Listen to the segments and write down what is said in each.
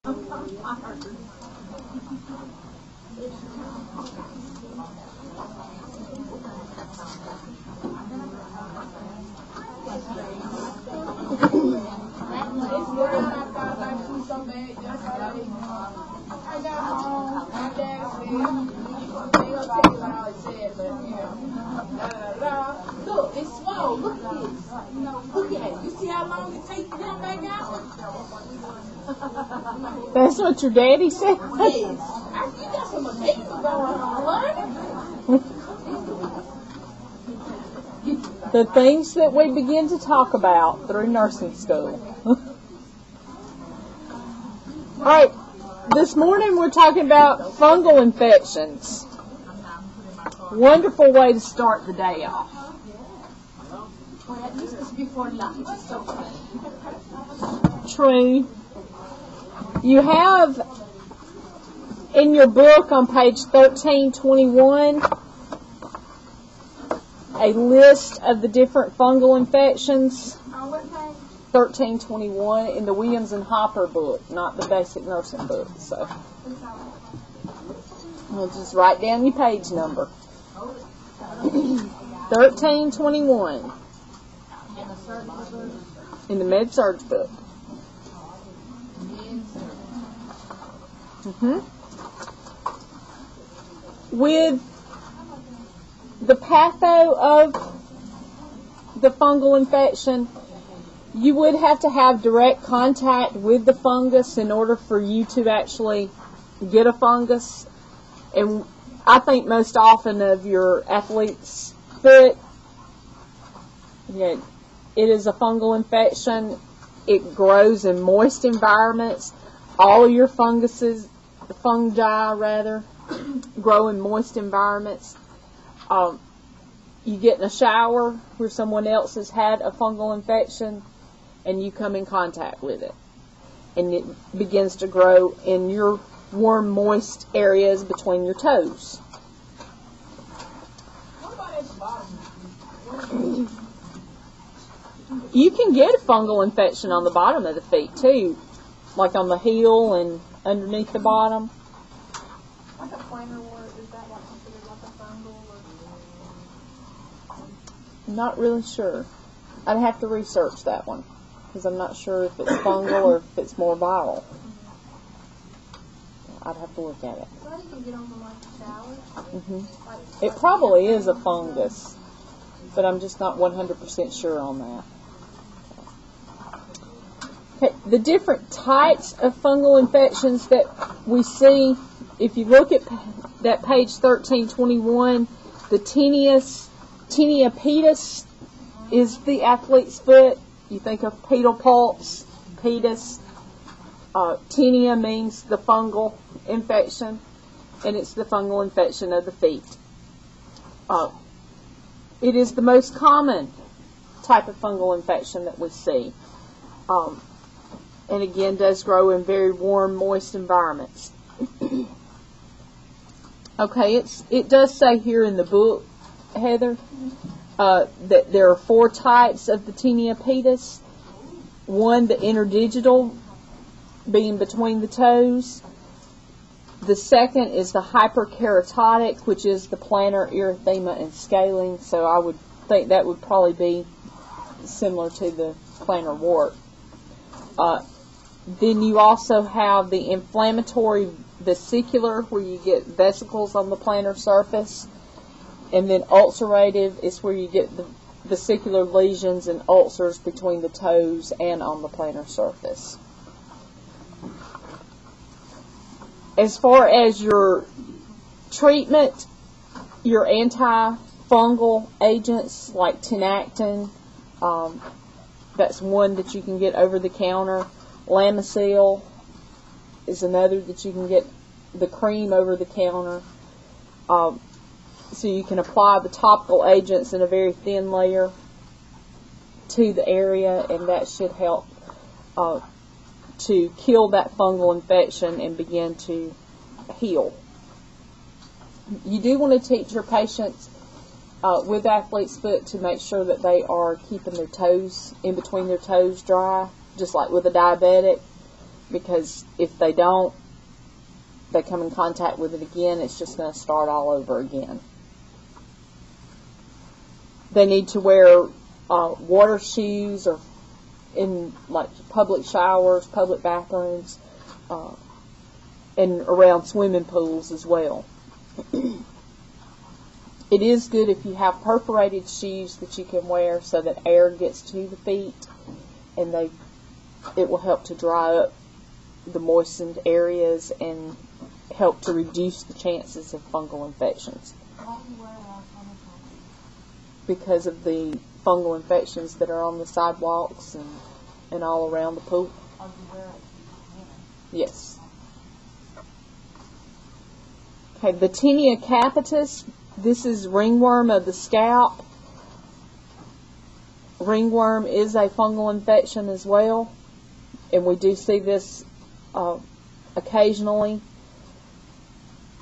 Look, it's small. Look at this. Look at it. You see how long it takes to come back out? That's what your daddy said? Yes. You got some amazing going on, learning. The things that we begin to talk about through nursing school. All right, this morning we're talking about fungal infections. Wonderful way to start the day off. Well, this is before lunch, so True. You have in your book on page 1321 a list of the different fungal infections. 1321 in the Williams and Hopper book, not the basic nursing book. So we'll just write down your page number. 1321 in the Med Surg book. With the patho of the fungal infection, you would have to have direct contact with the fungus in order for you to actually get a fungus. And I think most often of your athlete's foot, it is a fungal infection. It grows in moist environments. All of your fungi grow in moist environments. You get in a shower where someone else has had a fungal infection and you come in contact with it. And it begins to grow in your warm, moist areas between your toes. what about at the bottom? You can get a fungal infection on the bottom of the feet too, like on the heel and underneath the bottom. Like a plantar wart, is that like considered like a fungal? Or? I'm not really sure. I'd have to research that one because I'm not sure if it's fungal or if it's more viral. I'd have to look at it. So you can get on the like shower. It probably is a fungus, but I'm just not 100% sure on that. Okay, the different types of fungal infections that we see, if you look at that page 1321, the tinea pedis is the athlete's foot. You think of pedal pulse, pedis. Tinea means the fungal infection, and it's the fungal infection of the feet. It is the most common type of fungal infection that we see. And again, does grow in very warm, moist environments. Okay, it does say here in the book, Heather, that there are 4 types of the tinea pedis. One, the interdigital, being between the toes. The second is the hyperkeratotic, which is the plantar erythema and scaling. So I would think that would probably be similar to the plantar wart. Then you also have the inflammatory vesicular, where you get vesicles on the plantar surface. And then ulcerative is where you get the vesicular lesions and ulcers between the toes and on the plantar surface. As far as your treatment, your antifungal agents like tinactin, that's one that you can get over the counter. Lamisil is another that you can get the cream over the counter. So you can apply the topical agents in a very thin layer to the area, and that should help to kill that fungal infection and begin to heal. You do want to teach your patients with athlete's foot to make sure that they are keeping their toes, in between their toes, dry, just like with a diabetic. because if they don't, they come in contact with it again, it's just going to start all over again. They need to wear water shoes or in like public showers, public bathrooms, and around swimming pools as well. It is good if you have perforated shoes that you can wear so that air gets to the feet, and it will help to dry up the moistened areas and help to reduce the chances of fungal infections. Because of the fungal infections that are on the sidewalks and all around the pool. Yes. Okay, the tinea capitis. This is ringworm of the scalp. Ringworm is a fungal infection as well, and we do see this occasionally.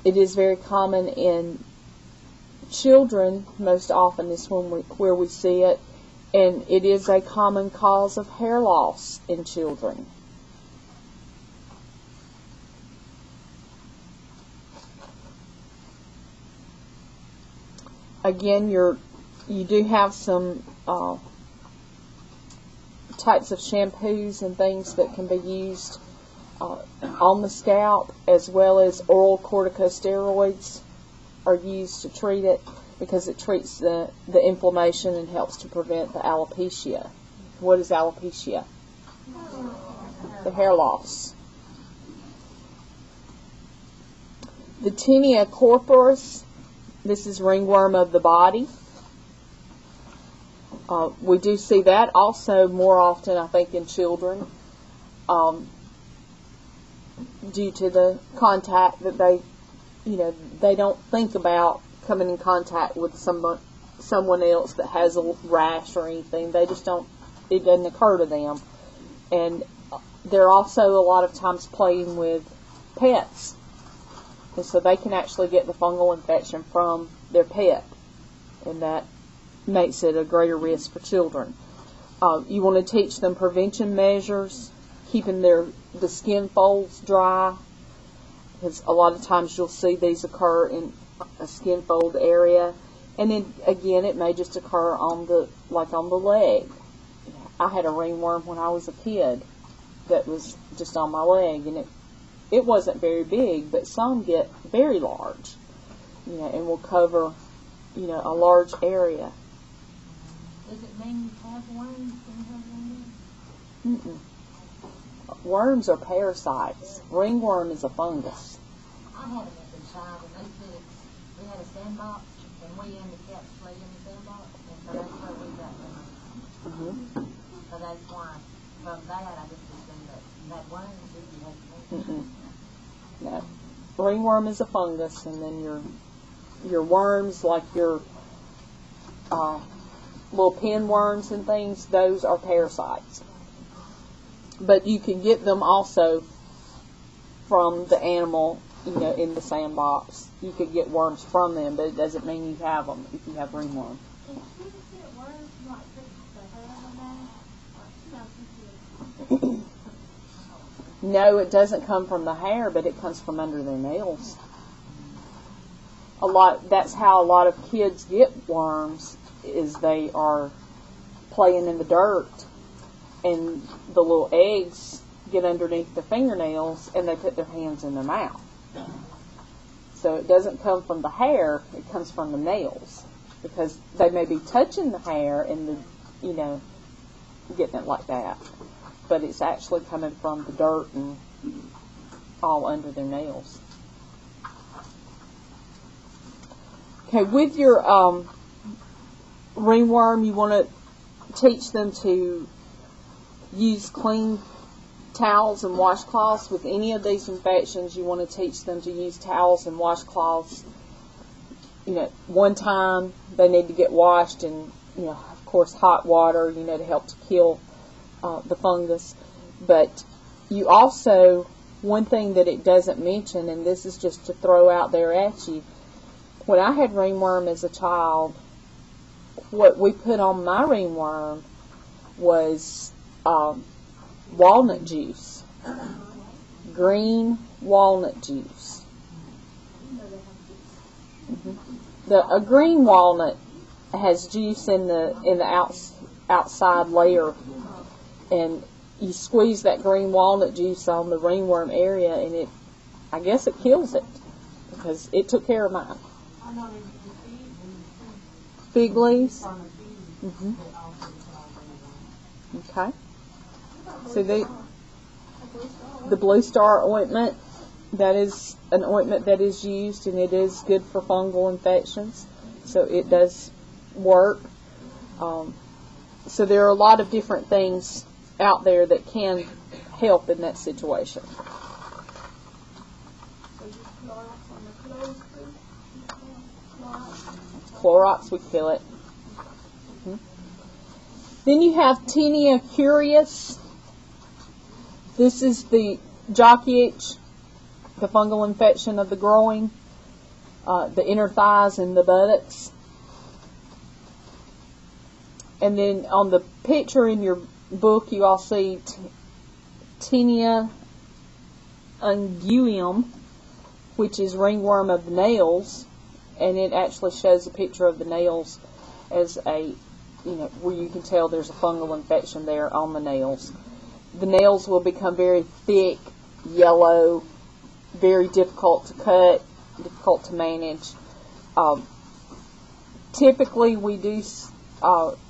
It is very common in children, most often is where we see it, and it is a common cause of hair loss in children. Again, you do have some types of shampoos and things that can be used on the scalp, as well as oral corticosteroids are used to treat it because it treats the inflammation and helps to prevent the alopecia. What is alopecia? The hair loss. The tinea corporis. This is ringworm of the body. We do see that also more often, I think, in children due to the contact that they don't think about coming in contact with someone else that has a rash or anything. They just don't, it doesn't occur to them. And they're also a lot of times playing with pets. And so they can actually get the fungal infection from their pet, and that makes it a greater risk for children. You want to teach them prevention measures, keeping the skin folds dry, because a lot of times you'll see these occur in a skin fold area, and then again it may just occur on the leg. I had a ringworm when I was a kid that was just on my leg, and it wasn't very big, but some get very large, and will cover, a large area. Does it mean you have worms in her ring? Worms are parasites. Ringworm is a fungus. I had them at the side, and they said we had a sandbox, and we and the cats played in the sandbox, and so that's where we got them. So that's why, from that, I just assumed that you had worms, you had worms. No. Ringworm is a fungus, and then your worms, like your little pinworms and things, those are parasites. But you can get them also from the animal, in the sandbox. You could get worms from them, but it doesn't mean you have them if you have ringworm. Can she get worms like the hair on that? No, it doesn't come from the hair, but it comes from under their nails. That's how a lot of kids get worms, is they are playing in the dirt, and the little eggs get underneath the fingernails, and they put their hands in their mouth. So it doesn't come from the hair, it comes from the nails, because they may be touching the hair and getting it like that. But it's actually coming from the dirt and all under their nails. Okay, with your ringworm, you want to teach them to use clean towels and washcloths. With any of these infections, you want to teach them to use towels and washcloths. One time they need to get washed in, of course, hot water, to help to kill the fungus. But you also, one thing that it doesn't mention, and this is just to throw out there at you, when I had ringworm as a child, what we put on my ringworm was walnut juice. green walnut juice. A green walnut has juice in the outside layer, and you squeeze that green walnut juice on the ringworm area, and I guess it kills it, because it took care of mine. Fig leaves. Okay. So the Blue Star ointment, that is an ointment that is used, and it is good for fungal infections. So it does work. So there are a lot of different things out there that can help in that situation. Clorox would kill it. Then you have Tinea curious. This is the jockey itch, the fungal infection of the groin, the inner thighs and the buttocks. And then on the picture in your book, you all see Tinea unguium, which is ringworm of the nails, and it actually shows a picture of the nails as where you can tell there's a fungal infection there on the nails. The nails will become very thick, yellow, very difficult to cut, difficult to manage. Typically, we do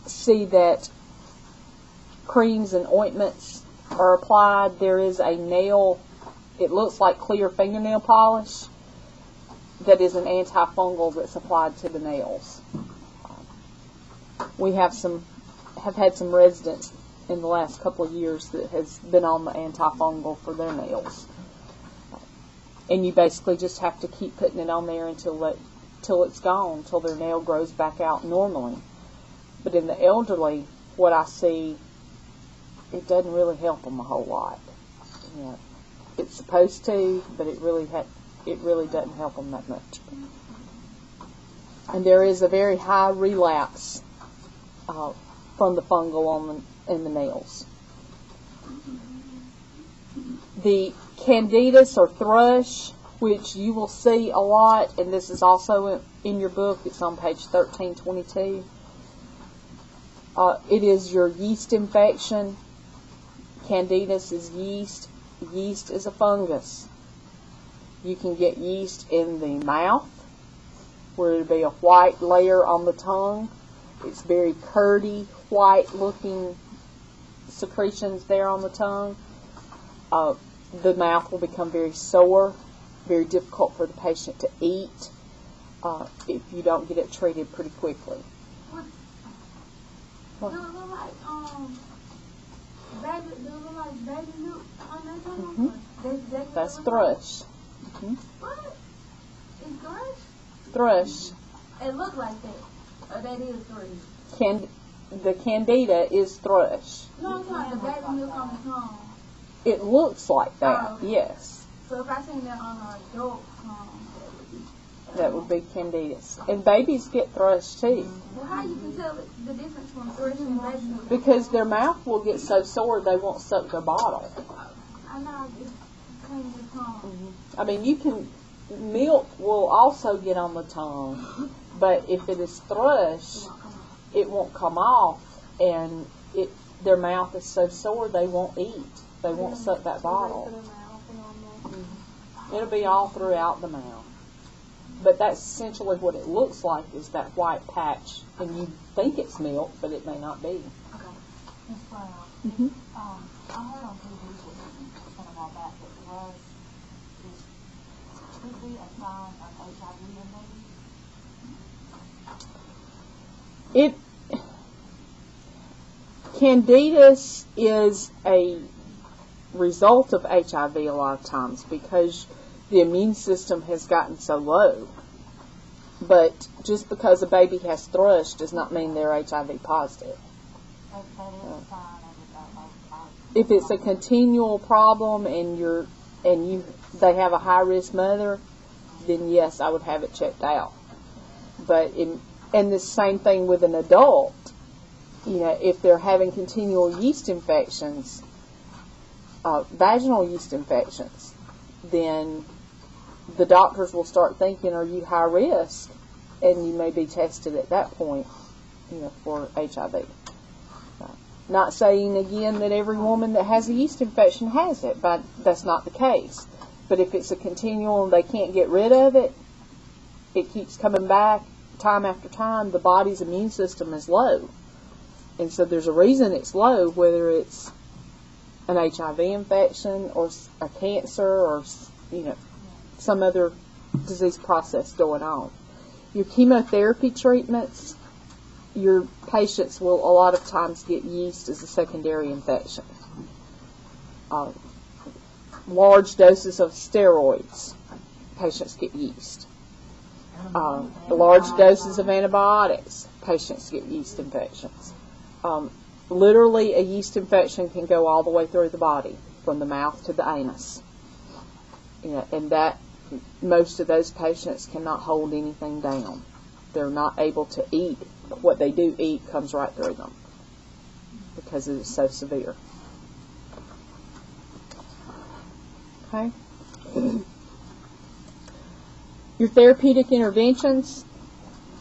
see that creams and ointments are applied. There is a nail, it looks like clear fingernail polish, that is an antifungal that's applied to the nails. We have had some residents in the last couple of years that has been on the antifungal for their nails. And you basically just have to keep putting it on there until it's gone, until their nail grows back out normally. But in the elderly, what I see, it doesn't really help them a whole lot. It's supposed to, but it really doesn't help them that much. And there is a very high relapse from the fungal in the nails. The candidus or thrush, which you will see a lot, and this is also in your book, it's on page 1322. It is your yeast infection. Candidus is yeast. Yeast is a fungus. You can get yeast in the mouth, where it'll be a white layer on the tongue. It's very curdy, white-looking secretions there on the tongue. The mouth will become very sore, very difficult for the patient to eat if you don't get it treated pretty quickly. Do it look like baby milk on that tongue? That's thrush. What? Is thrush? Thrush. It looks like that. Or that is thrush. The candida is thrush. No, it's not the baby milk on the tongue. It looks like that, yes. So if I seen that on an adult tongue, that would be candidus. And babies get thrush too. Well, how you can tell the difference from thrush and baby milk? Because their mouth will get so sore they won't suck their bottle. I know, it's clean the tongue. I mean, milk will also get on the tongue, but if it is thrush, it won't come off, and their mouth is so sore they won't eat. They won't suck that bottle. It'll be all throughout the mouth. But that's essentially what it looks like, is that white patch. And you think it's milk, but it may not be. Okay. Ms. Brown, I heard on TV something about that could be a sign of HIV in babies? Candidus is a result of HIV a lot of times because the immune system has gotten so low. But just because a baby has thrush does not mean they're HIV positive. If it's a continual problem and they have a high risk mother, then yes, I would have it checked out. But and the same thing with an adult. If they're having continual yeast infections, vaginal yeast infections, then the doctors will start thinking, are you high risk? And you may be tested at that point, for HIV. Not saying, again, that every woman that has a yeast infection has it, but that's not the case. But if it's a continual and they can't get rid of it, it keeps coming back time after time, the body's immune system is low. And so there's a reason it's low, whether it's an HIV infection or a cancer or, some other disease process going on. Your chemotherapy treatments, your patients will a lot of times get yeast as a secondary infection. Large doses of steroids, patients get yeast. Large doses of antibiotics, patients get yeast infections. Literally, a yeast infection can go all the way through the body, from the mouth to the anus. And that most of those patients cannot hold anything down. They're not able to eat. What they do eat comes right through them because it is so severe. Okay. Your therapeutic interventions,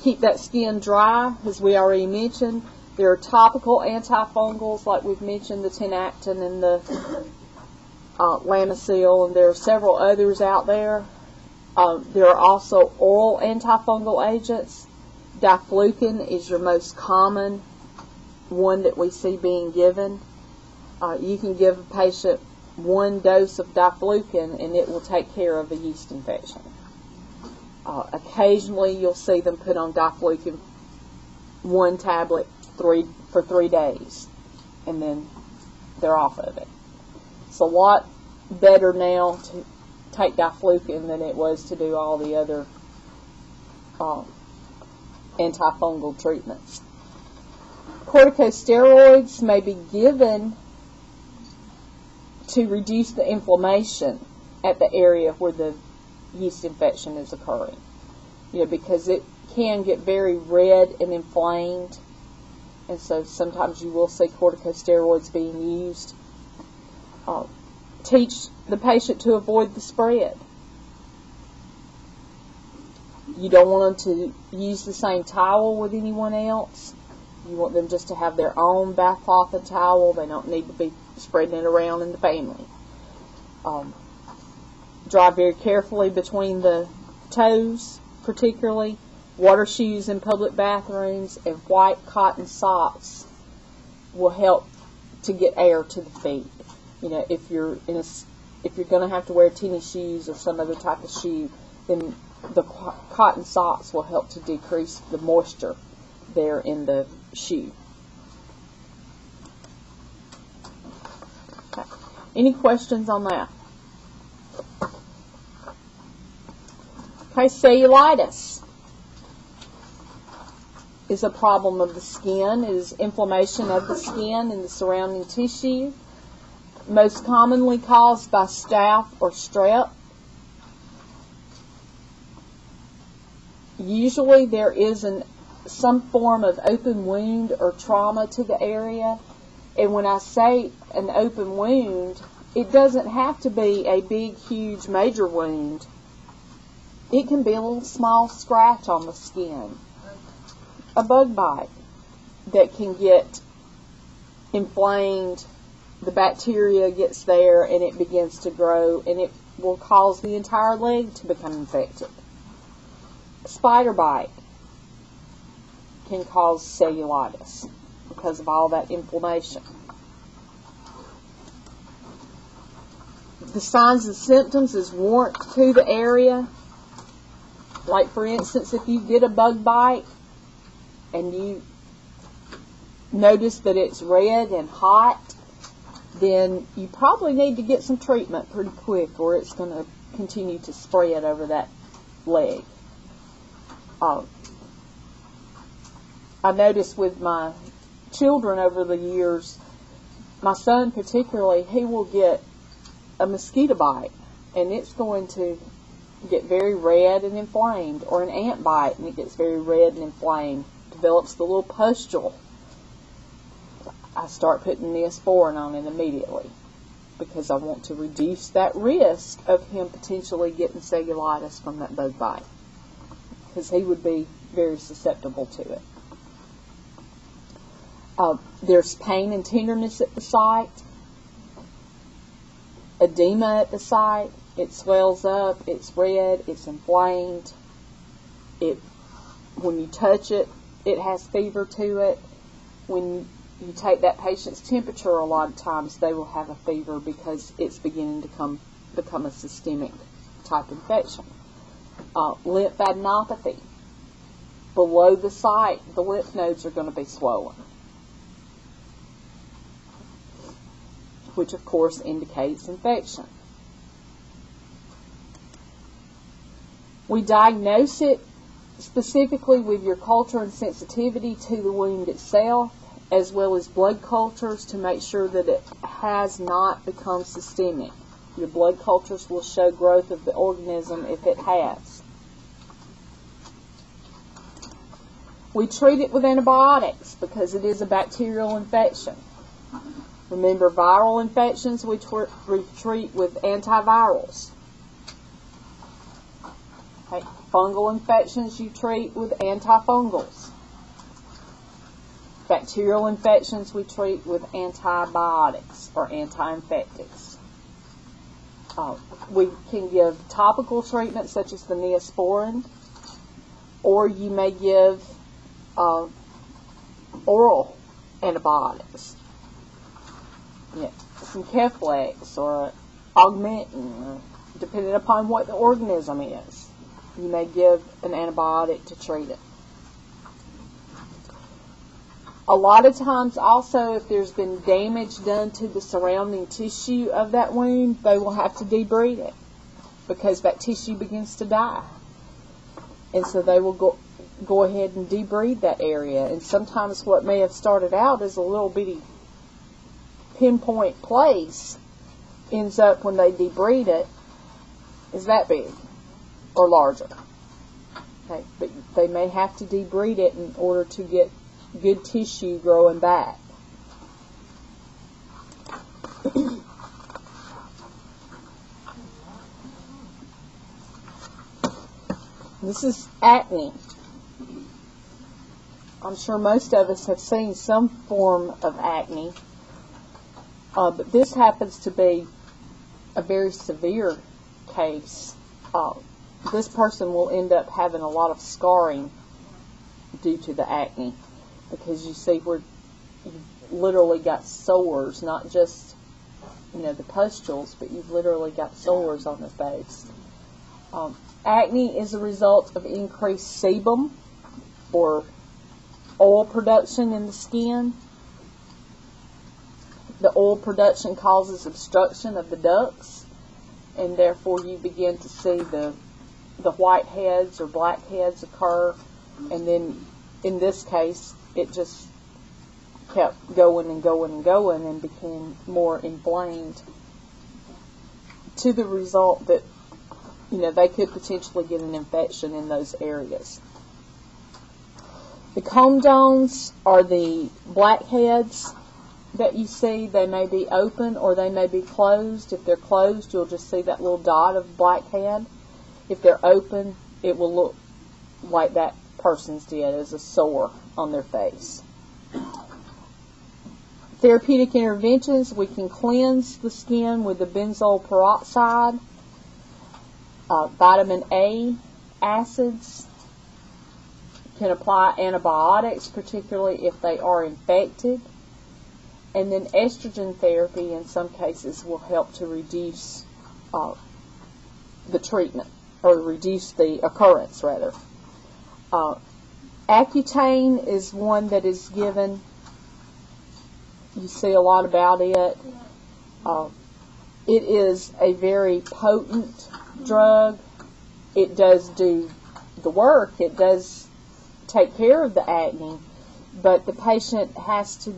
keep that skin dry, as we already mentioned. There are topical antifungals, like we've mentioned, the tenactin and the Lamisil, and there are several others out there. There are also oral antifungal agents. Diflucan is your most common one that we see being given. You can give a patient one dose of diflucan and it will take care of a yeast infection. Occasionally you'll see them put on diflucan, one tablet for 3 days, and then they're off of it. It's a lot better now to take diflucan than it was to do all the other antifungal treatments. Corticosteroids may be given to reduce the inflammation at the area where the yeast infection is occurring. Because it can get very red and inflamed, and so sometimes you will see corticosteroids being used. Teach the patient to avoid the spread. You don't want them to use the same towel with anyone else. You want them just to have their own bath cloth and towel. They don't need to be spreading it around in the family. Drive very carefully between the toes, particularly. Water shoes in public bathrooms and white cotton socks will help to get air to the feet. If you're going to have to wear tennis shoes or some other type of shoe, then the cotton socks will help to decrease the moisture there in the shoe. Okay. Any questions on that? Okay, cellulitis is a problem of the skin. It is inflammation of the skin and the surrounding tissue, most commonly caused by staph or strep. Usually there is some form of open wound or trauma to the area. And when I say an open wound, it doesn't have to be a big, huge, major wound. It can be a little small scratch on the skin, a bug bite that can get inflamed. The bacteria gets there and it begins to grow, and it will cause the entire leg to become infected. A spider bite can cause cellulitis because of all that inflammation. The signs and symptoms is warmth to the area. Like, for instance, if you get a bug bite and you notice that it's red and hot, then you probably need to get some treatment pretty quick, or it's going to continue to spread over that leg. I noticed with my children over the years, my son particularly, he will get a mosquito bite, and it's going to get very red and inflamed, or an ant bite and it gets very red and inflamed, develops the little pustule. I start putting Neosporin on it immediately. because I want to reduce that risk of him potentially getting cellulitis from that bug bite, because he would be very susceptible to it. There's pain and tenderness at the site, edema at the site. It swells up, it's red, it's inflamed. When you touch it, it has fever to it. When you take that patient's temperature, a lot of times they will have a fever because it's beginning to become a systemic type infection. Lymphadenopathy. Below the site, the lymph nodes are going to be swollen, which of course indicates infection. We diagnose it specifically with your culture and sensitivity to the wound itself, as well as blood cultures to make sure that it has not become systemic. Your blood cultures will show growth of the organism if it has. We treat it with antibiotics because it is a bacterial infection. Remember, viral infections we treat with antivirals. Okay. Fungal infections you treat with antifungals. Bacterial infections we treat with antibiotics or anti-infectives. We can give topical treatment such as the Neosporin, or you may give oral antibiotics. Some Keflex or Augmentin, depending upon what the organism is. You may give an antibiotic to treat it. A lot of times also, if there's been damage done to the surrounding tissue of that wound, they will have to debride it because that tissue begins to die. And so they will go ahead and debride that area. And sometimes what may have started out as a little bitty pinpoint place ends up, when they debride it, is that big or larger. Okay, but they may have to debride it in order to get good tissue growing back. This is acne. I'm sure most of us have seen some form of acne, but this happens to be a very severe case. This person will end up having a lot of scarring due to the acne, because you see where you've literally got sores, not just, the pustules, but you've literally got sores on the face. Acne is a result of increased sebum, or oil production in the skin. The oil production causes obstruction of the ducts, and therefore you begin to see the white heads or black heads occur, and then in this case it just kept going and going and going and became more inflamed, to the result that they could potentially get an infection in those areas. The comedones are the blackheads that you see. They may be open or they may be closed. If they're closed, you'll just see that little dot of blackhead. If they're open, it will look like that person's did, as a sore on their face. Therapeutic interventions: we can cleanse the skin with the benzoyl peroxide, vitamin A acids, can apply antibiotics, particularly if they are infected, and then estrogen therapy in some cases will help to reduce the treatment, or reduce the occurrence rather. Accutane is one that is given. You see a lot about it. It is a very potent drug. It does do the work. It does take care of the acne, but the patient has to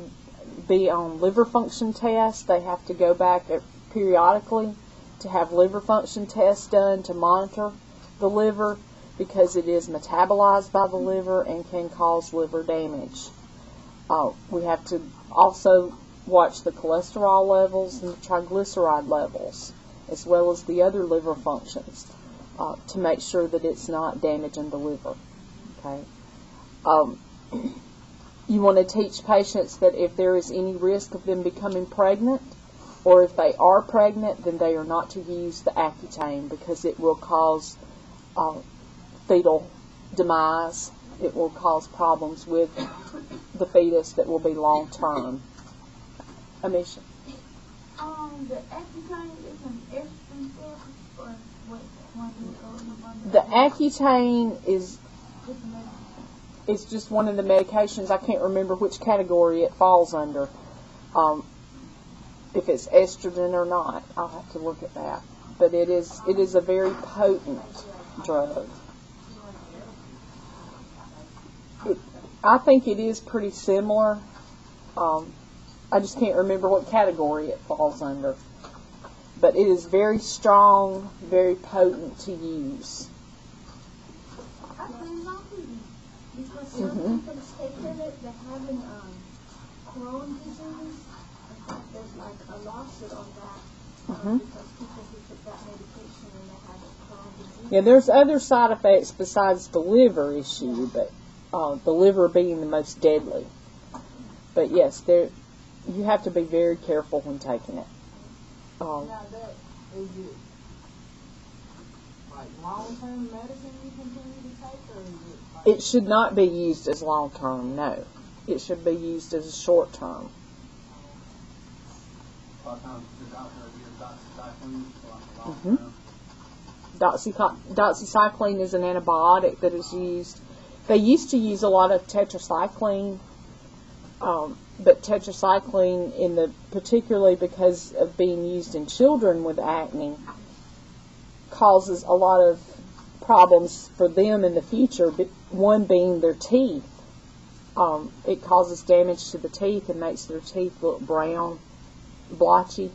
be on liver function tests. They have to go back periodically to have liver function tests done to monitor the liver, because it is metabolized by the liver and can cause liver damage. We have to also watch the cholesterol levels and the triglyceride levels, as well as the other liver functions, to make sure that it's not damaging the liver. Okay. You want to teach patients that if there is any risk of them becoming pregnant, or if they are pregnant, then they are not to use the Accutane, because it will cause fetal demise. It will cause problems with the fetus that will be long-term. Amisha? The Accutane is an estrogen therapy, or what one is the Accutane is just one of the medications. I can't remember which category it falls under. If it's estrogen or not, I'll have to look at that. But it is a very potent drug. I think it is pretty similar. I just can't remember what category it falls under. But it is very strong, very potent to use. I can not because some people take it, they're having Crohn's disease. There's like a lawsuit on that because people who took that medication and they had Crohn's disease. Yeah, there's other side effects besides the liver issue, but the liver being the most deadly. But yes, you have to be very careful when taking it. Now that is it like long-term medicine you continue to take, or is it like... It should not be used as long-term, no. It should be used as short-term. A lot of times the doctor will give doxycycline for long-term. Doxycycline is an antibiotic that is used. They used to use a lot of tetracycline, but tetracycline, particularly because of being used in children with acne, causes a lot of problems for them in the future, but one being their teeth. It causes damage to the teeth and makes their teeth look brown, blotchy,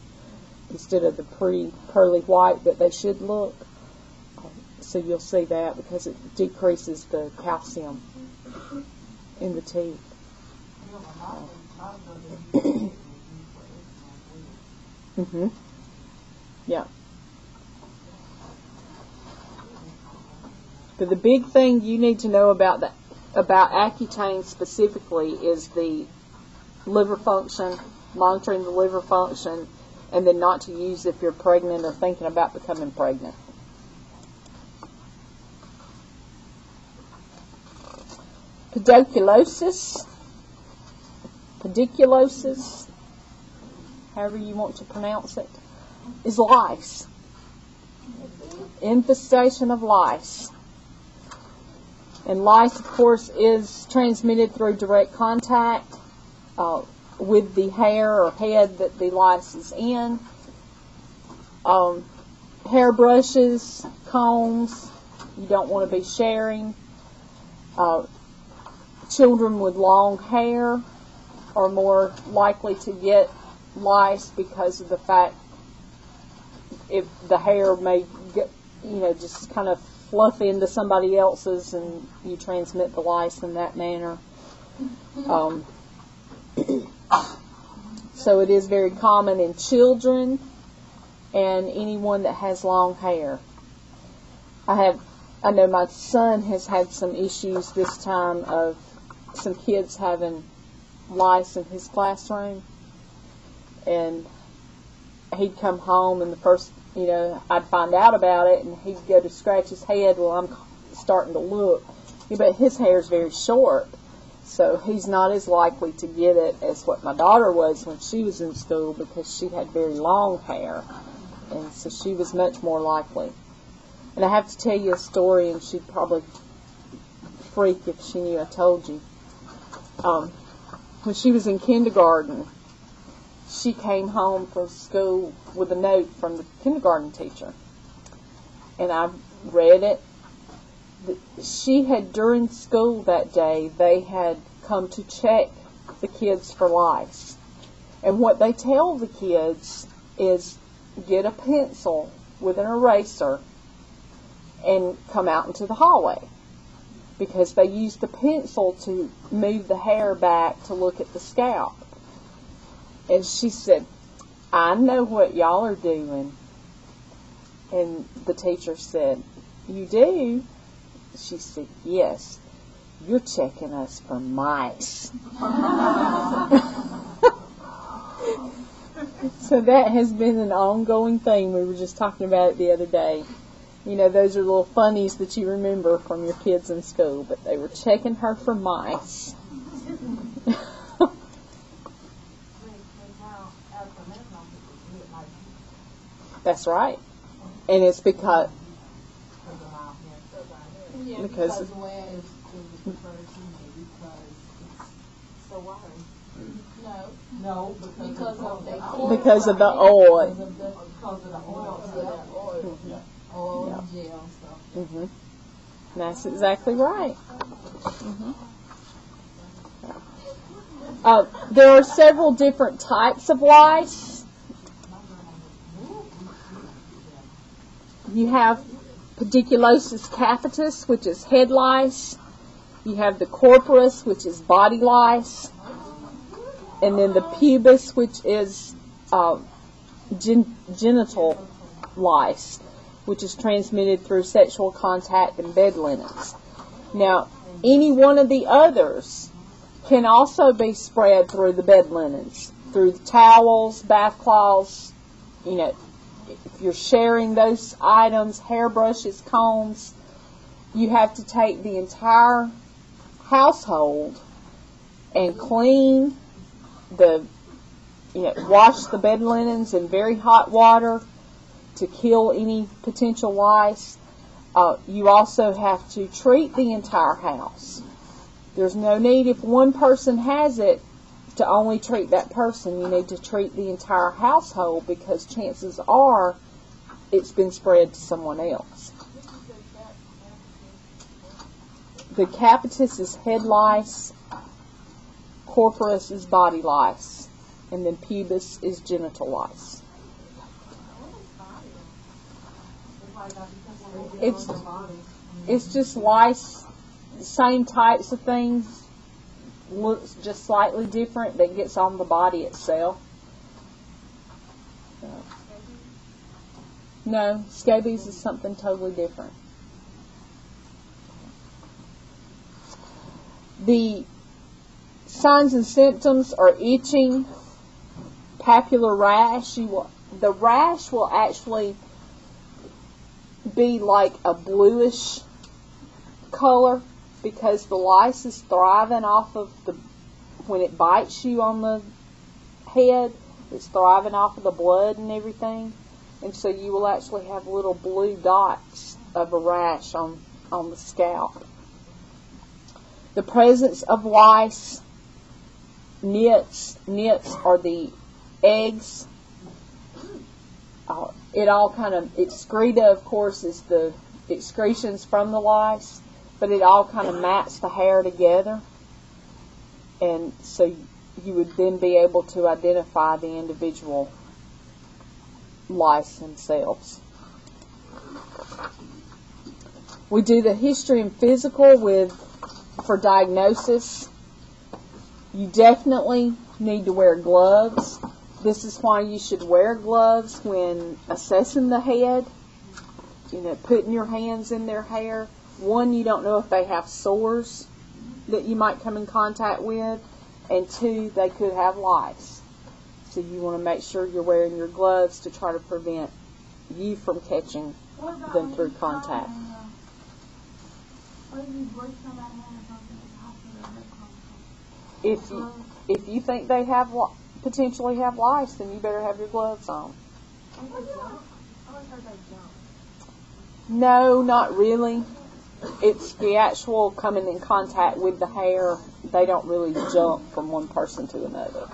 instead of the pretty pearly white that they should look. So you'll see that because it decreases the calcium in the teeth. Yeah. But the big thing you need to know about Accutane specifically is the liver function, monitoring the liver function, and then not to use if you're pregnant or thinking about becoming pregnant. Pediculosis, however you want to pronounce it, is lice. Infestation of lice. And lice, of course, is transmitted through direct contact with the hair or head that the lice is in. Hair brushes, combs, you don't want to be sharing. Children with long hair are more likely to get lice because of the fact if the hair may get, just kind of fluff into somebody else's and you transmit the lice in that manner. So it is very common in children and anyone that has long hair. I know my son has had some issues this time of some kids having lice in his classroom, and he'd come home and the first, I'd find out about it and he'd go to scratch his head while I'm starting to look. But his hair's very short, so he's not as likely to get it as what my daughter was when she was in school because she had very long hair, and so she was much more likely. And I have to tell you a story, and she'd probably freak if she knew I told you. When she was in kindergarten, she came home from school with a note from the kindergarten teacher. And I read it. She had, during school that day, they had come to check the kids for lice. And what they tell the kids is get a pencil with an eraser and come out into the hallway, because they use the pencil to move the hair back to look at the scalp. And she said, I know what y'all are doing. And the teacher said, you do? She said, yes. You're checking us for mice. So that has been an ongoing thing. We were just talking about it the other day. You know, those are little funnies that you remember from your kids in school, but they were checking her for mice. That's right. And it's because because the way it was referred to me because it's so watery. No, because of the oil. Because of the oil. Oil and gel stuff. Mm-hmm. That's exactly right. There are several different types of lice. You have pediculosis capitis, which is head lice. You have the corporus, which is body lice. And then the pubis, which is genital lice, which is transmitted through sexual contact and bed linens. Now, any one of the others can also be spread through the bed linens, through the towels, bath cloths. You know, if you're sharing those items, hairbrushes, combs, you have to take the entire household and clean wash the bed linens in very hot water to kill any potential lice. You also have to treat the entire house. There's no need, if one person has it, to only treat that person. You need to treat the entire household because chances are it's been spread to someone else. The capitis is head lice, corporus is body lice, and then pubis is genital lice. It's just lice, same types of things, looks just slightly different that gets on the body itself. No, scabies is something totally different. The signs and symptoms are itching, papular rash. The rash will actually be like a bluish color because the lice is thriving off of when it bites you on the head, it's thriving off of the blood and everything. And so you will actually have little blue dots of a rash on the scalp. The presence of lice, nits are the eggs. Excreta, of course, is the excretions from the lice, but it all kind of mats the hair together. And so you would then be able to identify the individual lice themselves. We do the history and physical for diagnosis. You definitely need to wear gloves. This is why you should wear gloves when assessing the head. Putting your hands in their hair. One, you don't know if they have sores that you might come in contact with. And two, they could have lice. So you want to make sure you're wearing your gloves to try to prevent you from catching them through contact. If you think they potentially have lice, then you better have your gloves on. No, not really. It's the actual coming in contact with the hair. They don't really jump from one person to another.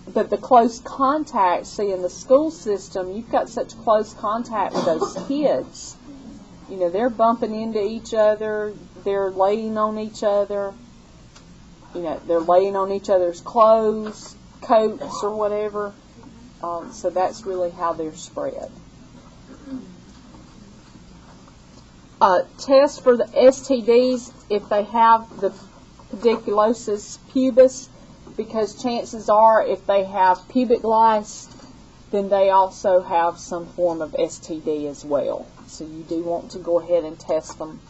But the close contact, see, in the school system, you've got such close contact with those kids. They're bumping into each other. They're laying on each other. They're laying on each other's clothes, coats, or whatever. So that's really how they're spread. Test for the STDs, if they have the pediculosis pubis, because chances are if they have pubic lice, then they also have some form of STD as well. So you do want to go ahead and test them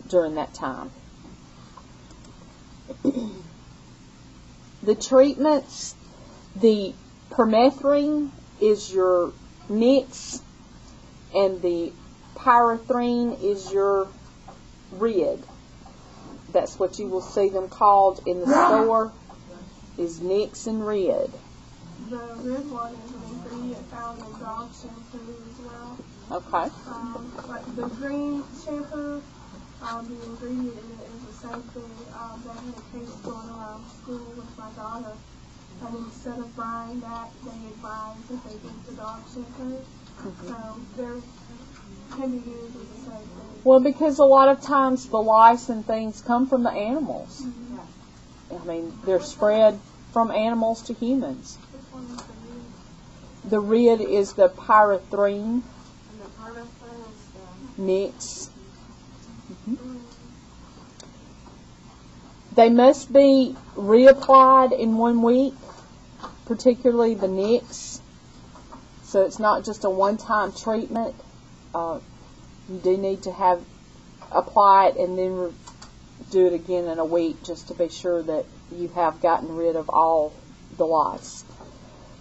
during that time. The treatments, the permethrin is your Nix, and the pyrethrin is your Rid. That's what you will see them called in the store, is Nix and Rid. The red one is an ingredient found in dog shampoo as well. Okay. Like the green shampoo, the ingredient in it is the same thing. They had a case going around school with my daughter, and instead of buying that, they advised that they get the dog shampoo. So they're can be used as the same thing. Well, because a lot of times the lice and things come from the animals. I mean, they're spread from animals to humans. Which one is The the Rid is the pyrethrin, And the pyrethrin is the Nix. They must be reapplied in 1 week, particularly the Nix. So it's not just a one-time treatment. You do need to apply it and then do it again in a week just to be sure that you have gotten rid of all the lice.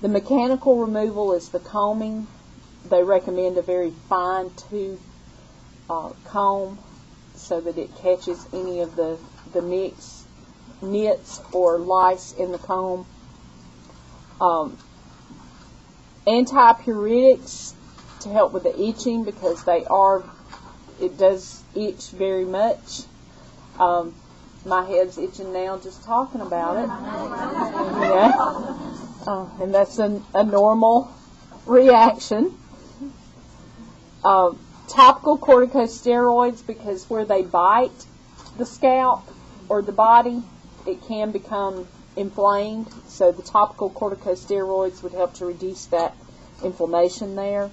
The mechanical removal is the combing. They recommend a very fine tooth comb so that it catches any of the nits or lice in the comb. Antipyretics to help with the itching, because it does itch very much. My head's itching now just talking about it. Yeah. And that's a normal reaction. Topical corticosteroids, because where they bite the scalp or the body, it can become inflamed. So the topical corticosteroids would help to reduce that inflammation there.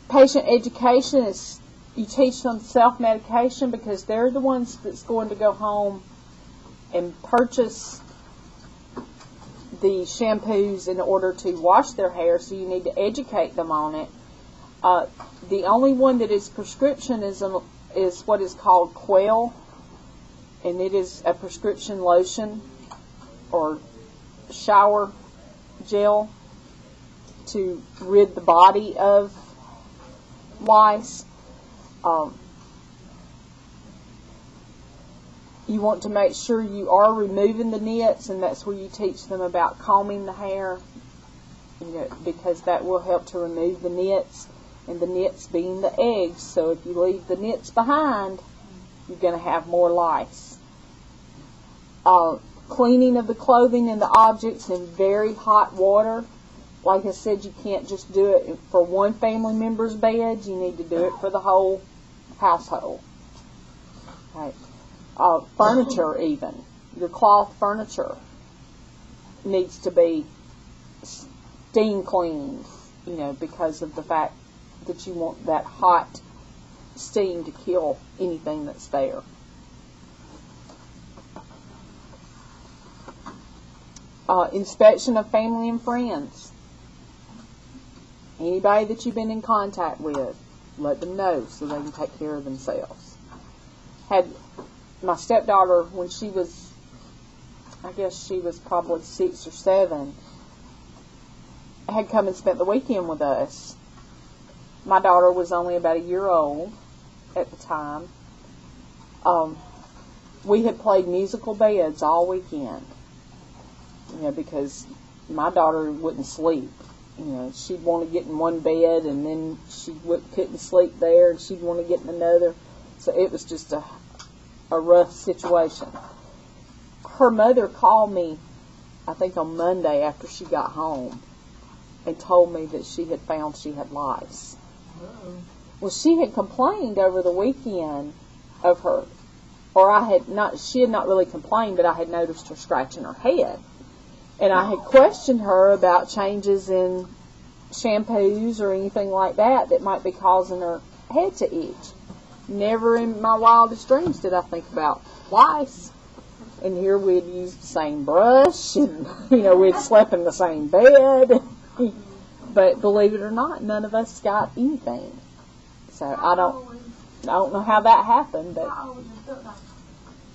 Patient education is you teach them self-medication, because they're the ones that's going to go home and purchase the shampoos in order to wash their hair, so you need to educate them on it. The only one that is prescription is what is called Quail, and it is a prescription lotion or shower gel to rid the body of lice. You want to make sure you are removing the nits, and that's where you teach them about combing the hair, because that will help to remove the nits, and the nits being the eggs. So if you leave the nits behind, you're going to have more lice. Cleaning of the clothing and the objects in very hot water. Like I said, you can't just do it for one family member's bed. You need to do it for the whole household. Right. Furniture, even. Your cloth furniture needs to be steam cleaned, because of the fact that you want that hot steam to kill anything that's there. Inspection of family and friends. Anybody that you've been in contact with, let them know so they can take care of themselves. Had my stepdaughter, when she was, I guess she was probably 6 or 7, had come and spent the weekend with us. My daughter was only about a year old at the time. We had played musical beds all weekend, because my daughter wouldn't sleep. She'd want to get in one bed, and then she couldn't sleep there, and she'd want to get in another. So it was just a rough situation. Her mother called me, I think on Monday after she got home, and told me that she had found she had lice. Well, she had complained over the weekend of her, or she had not really complained, but I had noticed her scratching her head. And I had questioned her about changes in shampoos or anything like that might be causing her head to itch. Never in my wildest dreams did I think about lice. And here we'd used the same brush, and, we'd slept in the same bed. But believe it or not, none of us got anything. So I don't know how that happened, but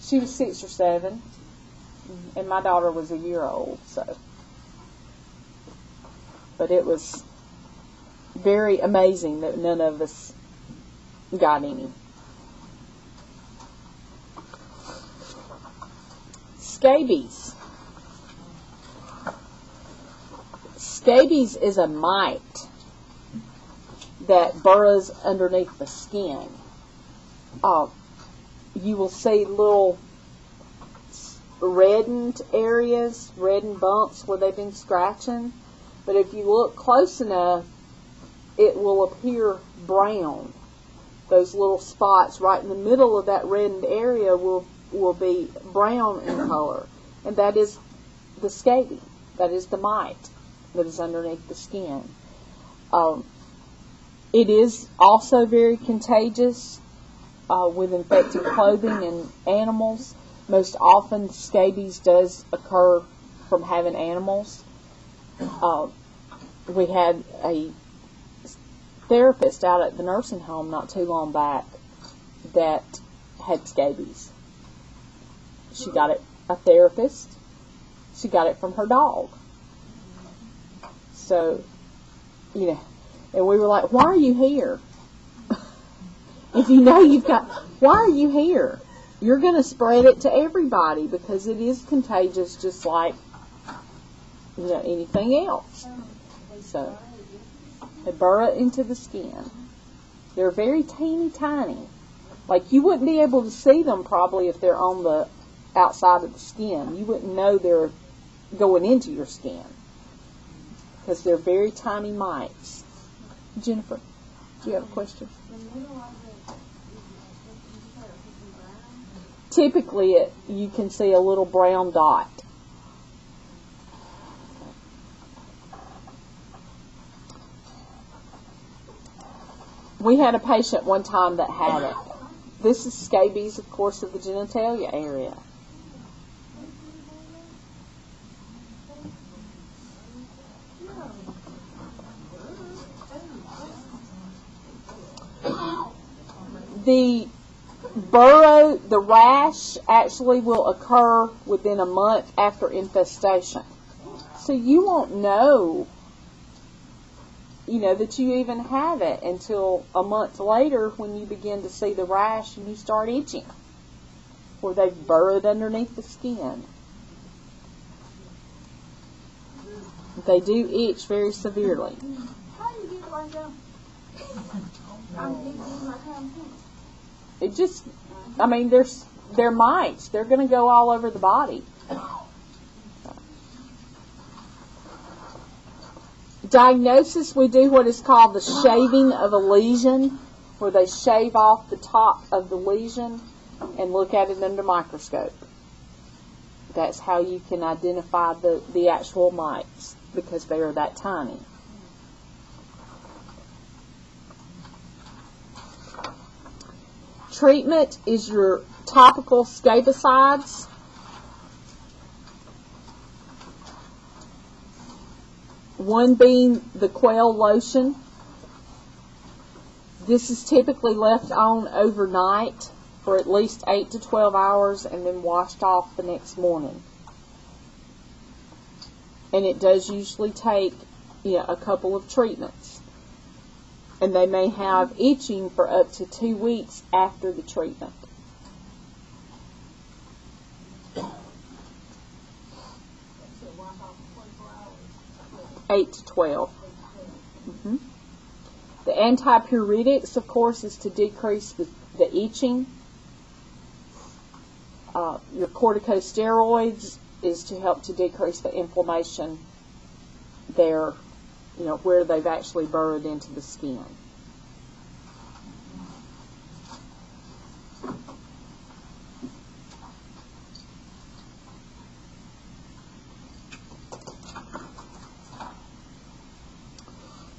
she was 6 or 7, and my daughter was a year old. So, but it was very amazing that none of us got any. Scabies. Scabies is a mite that burrows underneath the skin. You will see little reddened areas, reddened bumps where they've been scratching. But if you look close enough, it will appear brown. Those little spots right in the middle of that reddened area will be brown in color. And that is the scabie. That is the mite that is underneath the skin. It is also very contagious with infected clothing and animals. Most often, scabies does occur from having animals. We had a therapist out at the nursing home not too long back that had scabies. She got it, a therapist, she got it from her dog. So, and we were like, why are you here? If you know you've got, why are you here? You're going to spread it to everybody because it is contagious just like anything else. So, they burrow into the skin. They're very teeny tiny. Like you wouldn't be able to see them probably if they're on the outside of the skin. You wouldn't know they're going into your skin because they're very tiny mites. Jennifer, do you have a question? Typically, you can see a little brown dot. We had a patient one time that had it. This is scabies, of course, of the genitalia area. The rash actually will occur within a month after infestation. So you won't know, that you even have it until a month later when you begin to see the rash and you start itching, where they've burrowed underneath the skin. They do itch very severely. How do you get like that? It just, they're mites. They're going to go all over the body. Diagnosis, we do what is called the shaving of a lesion, where they shave off the top of the lesion and look at it under microscope. That's how you can identify the actual mites, because they are that tiny. Treatment is your topical scabicides. One being the quail lotion. This is typically left on overnight for at least 8 to 12 hours and then washed off the next morning. And it does usually take a couple of treatments. And they may have itching for up to 2 weeks after the treatment. Eight to 12. Mm-hmm. The antipyretics, of course, is to decrease the itching. Your corticosteroids is to help to decrease the inflammation there, where they've actually burrowed into the skin.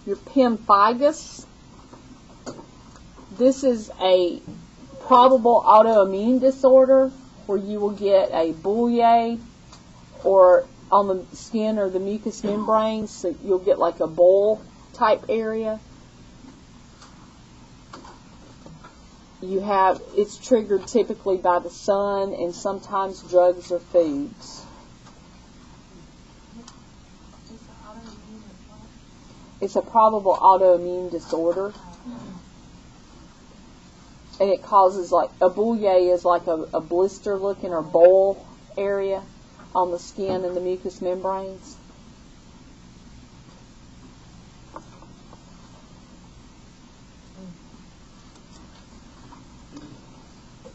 Your pemphigus. This is a probable autoimmune disorder where you will get a bullae or on the skin or the mucous membranes, so you'll get like a boil type area. It's triggered typically by the sun and sometimes drugs or foods. It's a probable autoimmune disorder. And it causes like, a bullae is like a blister looking or boil area on the skin and the mucous membranes.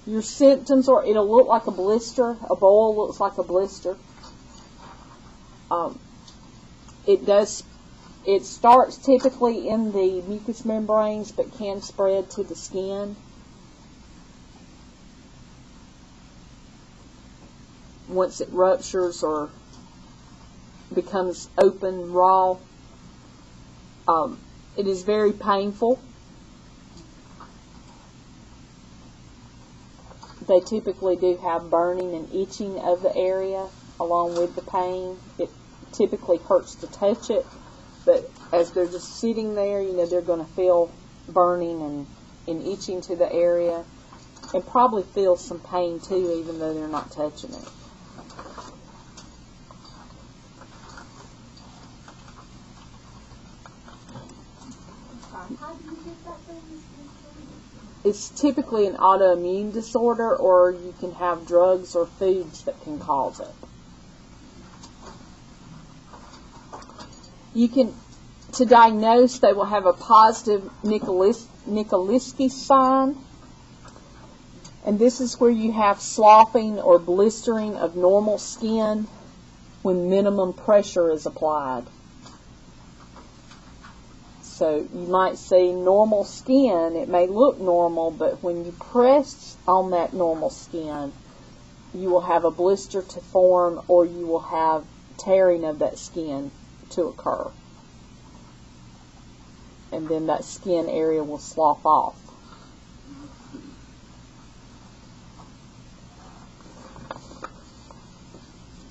Your symptoms are, it'll look like a blister. A boil looks like a blister. It starts typically in the mucous membranes but can spread to the skin. Once it ruptures or becomes open, raw, it is very painful. They typically do have burning and itching of the area along with the pain. It typically hurts to touch it, but as they're just sitting there, they're going to feel burning and itching to the area and probably feel some pain too, even though they're not touching it. How do you get that thing? It's typically an autoimmune disorder, or you can have drugs or foods that can cause it. To diagnose, they will have a positive Nikolsky sign. And this is where you have sloughing or blistering of normal skin when minimum pressure is applied. So you might see normal skin. It may look normal, but when you press on that normal skin, you will have a blister to form, or you will have tearing of that skin to occur. And then that skin area will slough off.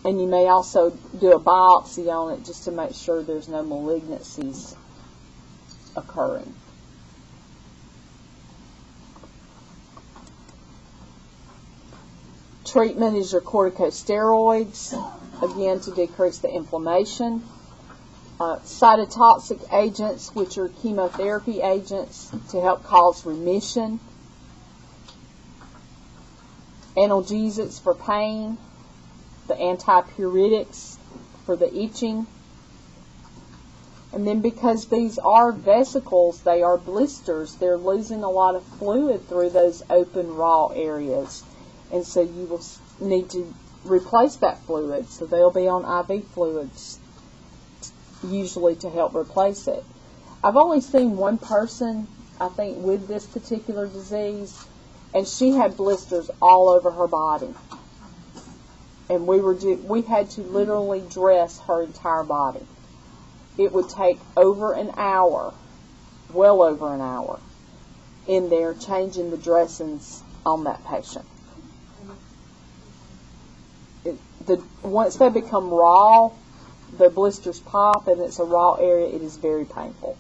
And you may also do a biopsy on it just to make sure there's no malignancies occurring. Treatment is your corticosteroids, again to decrease the inflammation. Cytotoxic agents, which are chemotherapy agents to help cause remission. Analgesics for pain. The antipyretics for the itching. And then because these are vesicles, they are blisters, they're losing a lot of fluid through those open, raw areas. And so you will need to replace that fluid. So they'll be on IV fluids, usually to help replace it. I've only seen one person, I think, with this particular disease, and she had blisters all over her body. And we had to literally dress her entire body. It would take over an hour, well over an hour, in there changing the on that patient. Once they become raw, the blisters pop and it's a raw area, it is very painful.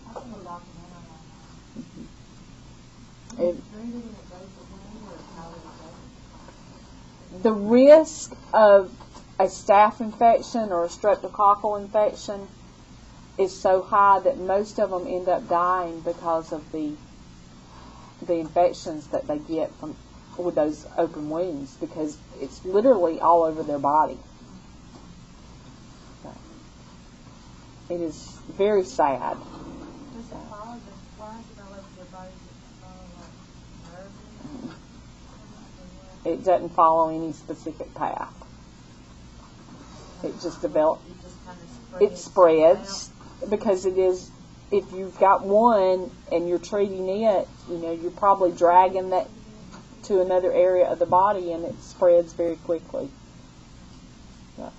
The risk of a staph infection or a streptococcal infection is so high that most of them end up dying because of the infections that they get from with those open wounds, because it's literally all over their body. It is very sad. It doesn't follow any specific path. It just develops. It spreads because it is. If you've got one and you're treating it, you're probably dragging that to another area of the body, and it spreads very quickly. Yeah.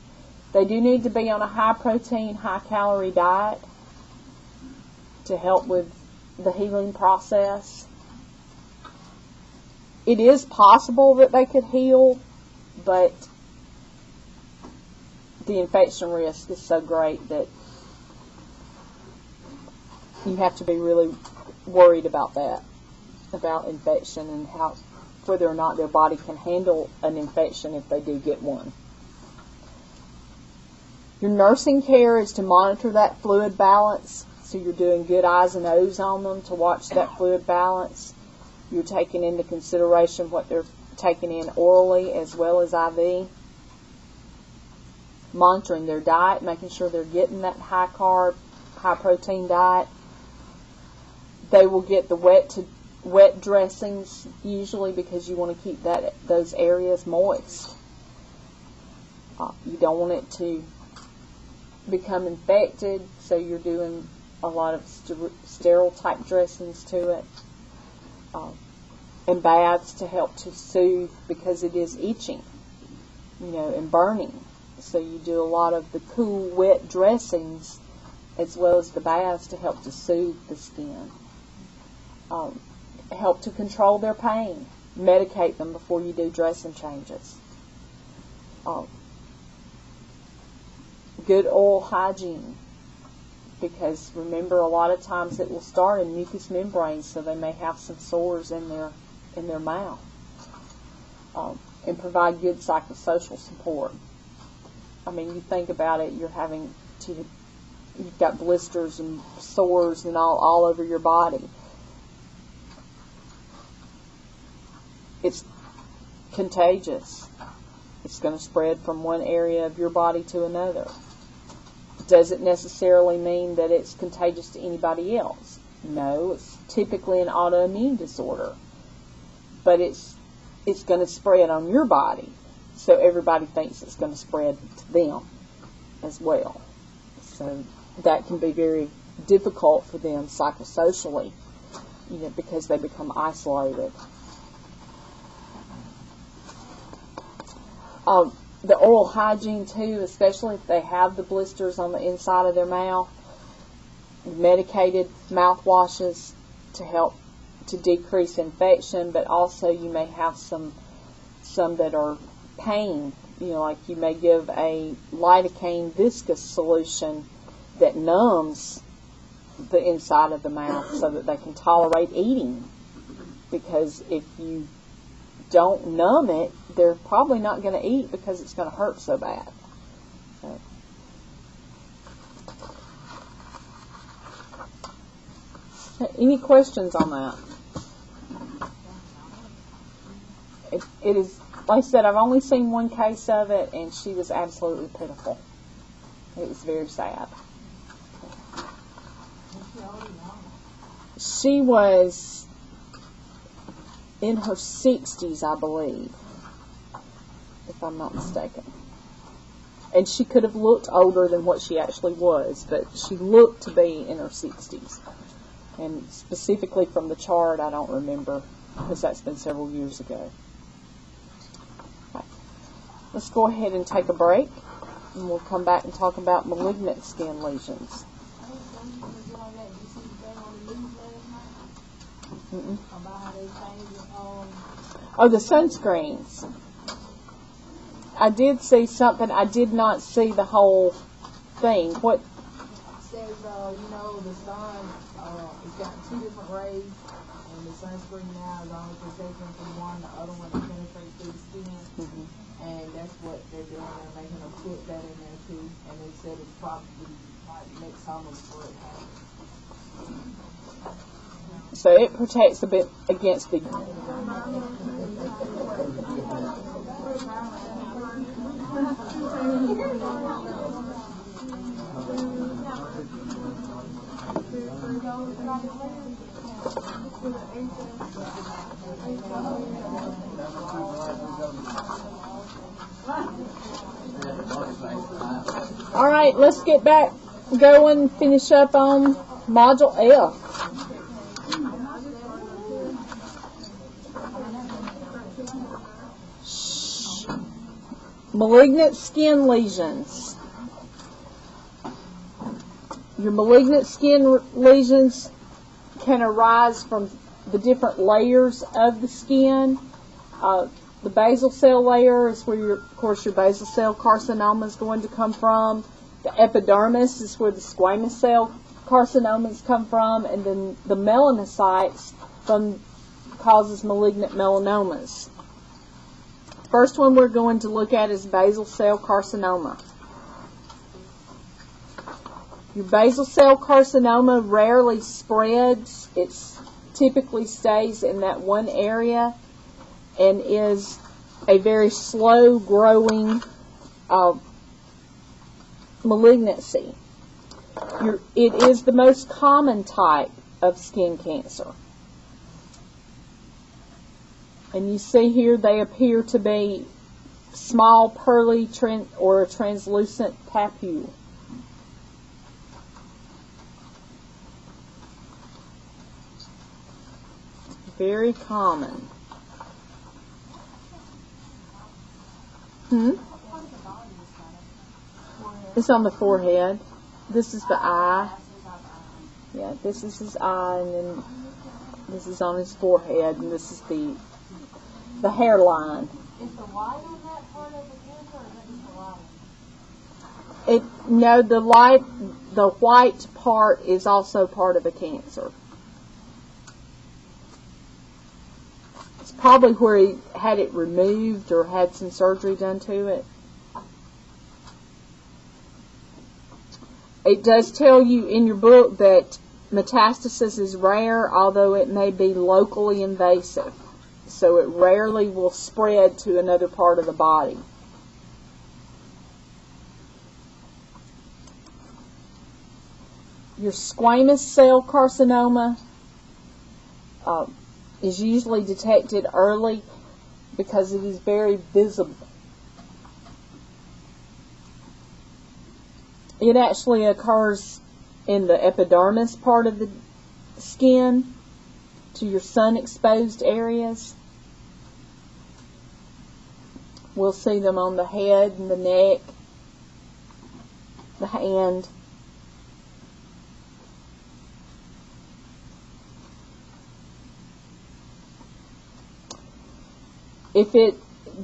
They do need to be on a high protein, high calorie diet to help with the healing process. It is possible that they could heal but the infection risk is so great that you have to be really worried about that, about infection and how, whether or not their body can handle an infection if they do get one. Your nursing care is to monitor that fluid balance, so you're doing good I's and O's on them to watch that fluid balance. You're taking into consideration what they're taking in orally as well as IV. Monitoring their diet, making sure they're getting that high carb, high protein diet. They will get the wet dressings usually because you want to keep those areas moist. You don't want it to become infected, so you're doing a lot of sterile type dressings to it, and baths to help to soothe because it is itching, and burning. So you do a lot of the cool, wet dressings as well as the baths to help to soothe the skin. Help to control their pain. Medicate them before you do dressing changes. Good oral hygiene, because remember, a lot of times it will start in mucous membranes, so they may have some sores in their mouth. And provide good psychosocial support. I mean, you think about it, you've got blisters and sores and all over your body. It's contagious. It's going to spread from one area of your body to another. Doesn't necessarily mean that it's contagious to anybody else. No, it's typically an autoimmune disorder. But it's going to spread on your body, so everybody thinks it's going to spread to them as well. So that can be very difficult for them psychosocially, because they become isolated. The oral hygiene too, especially if they have the blisters on the inside of their mouth. Medicated mouthwashes to help to decrease infection, but also you may have some that are pain. Like you may give a lidocaine viscous solution that numbs the inside of the mouth so that they can tolerate eating. Because if you don't numb it, they're probably not going to eat because it's going to hurt so bad. Any questions on that? It is, like I said, I've only seen one case of it, and she was absolutely pitiful. It was very sad. She was in her 60s, I believe, if I'm not mistaken. And she could have looked older than what she actually was, but she looked to be in her 60s. And specifically from the chart, I don't remember, because that's been several years ago. Okay. Let's go ahead and take a break, and we'll come back and talk about malignant skin lesions. Mm-mm. Oh, the sunscreens. I did see something. I did not see the whole thing. What? It says, the sun, it's got two different rays, and the sunscreen now is only protecting from one, the other one penetrates through the skin. Mm-hmm. And that's what they're doing. They're making them put that in there too. And they said it's probably like next summer before it happens. So it protects a bit against the... All right, let's get back going, finish up on Module F. Malignant skin lesions. Your malignant skin lesions can arise from the different layers of the skin. The basal cell layer is where, of course, your basal cell carcinoma is going to come from. The epidermis is where the squamous cell carcinomas come from, and then the melanocytes causes malignant melanomas. First one we're going to look at is basal cell carcinoma. Your basal cell carcinoma rarely spreads. It typically stays in that one area and is a very slow growing malignancy. It is the most common type of skin cancer. And you see here they appear to be small, pearly, or a translucent papule. Very common. It's on the forehead. This is the eye. Yeah, this is his eye, and then this is on his forehead, and this is the hairline. Is the white on that part of the cancer, or is that just the light? No, the white part is also part of the cancer. It's probably where he had it removed or had some surgery done to it. It does tell you in your book that metastasis is rare, although it may be locally invasive. So it rarely will spread to another part of the body. Your squamous cell carcinoma is usually detected early because it is very visible. It actually occurs in the epidermis part of the skin to your sun-exposed areas. We'll see them on the head and the neck, the hand.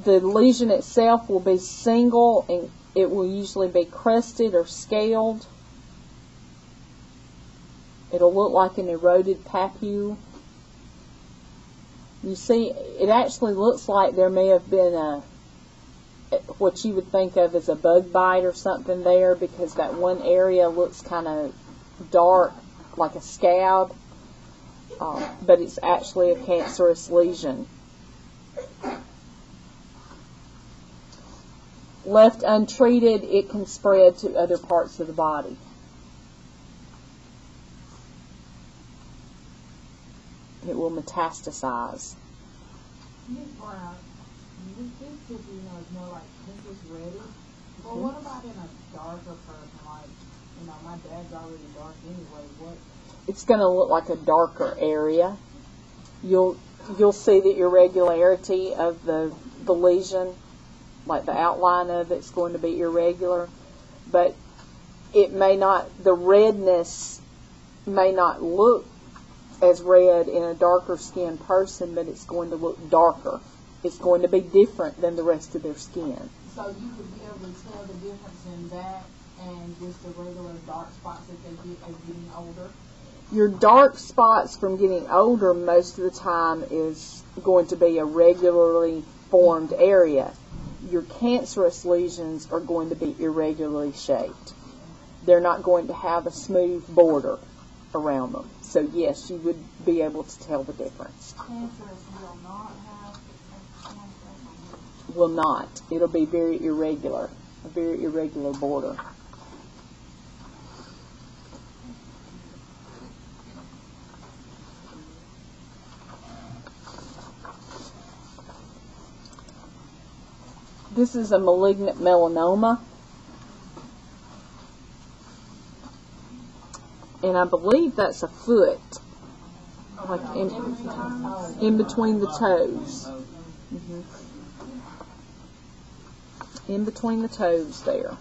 The lesion itself will be single, and it will usually be crusted or scaled. It'll look like an eroded papule. You see, it actually looks like there may have been what you would think of as a bug bite or something there, because that one area looks kind of dark, like a scab, but it's actually a cancerous lesion. Left untreated, it can spread to other parts of the body. It will metastasize. Ms. Brown, this picture, is more like pinkish reddish. Well, what about in a darker person? Like, my dad's already dark anyway. It's going to look like a darker area. You'll see the irregularity of the lesion, like the outline of it's going to be irregular, but it may not. The redness may not look as red in a darker skinned person, but it's going to look darker. It's going to be different than the rest of their skin. So you would be able to tell the difference in that and just the regular dark spots that they get as getting older? Your dark spots from getting older most of the time is going to be a regularly formed area. Your cancerous lesions are going to be irregularly shaped. They're not going to have a smooth border around them. So yes, you would be able to tell the difference. Cancerous will not have a cancer. Will not. It'll be very irregular, a very irregular border. This is a malignant melanoma. And I believe that's a foot, like in between the toes. In between the toes there.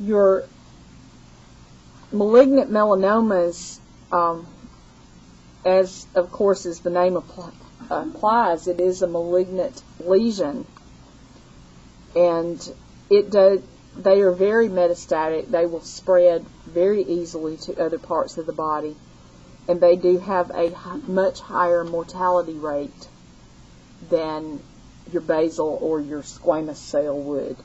Your malignant melanomas as of course as the name applies, it is a malignant lesion, and they are very metastatic. They will spread very easily to other parts of the body, and they do have a much higher mortality rate than your basal or your squamous cell would.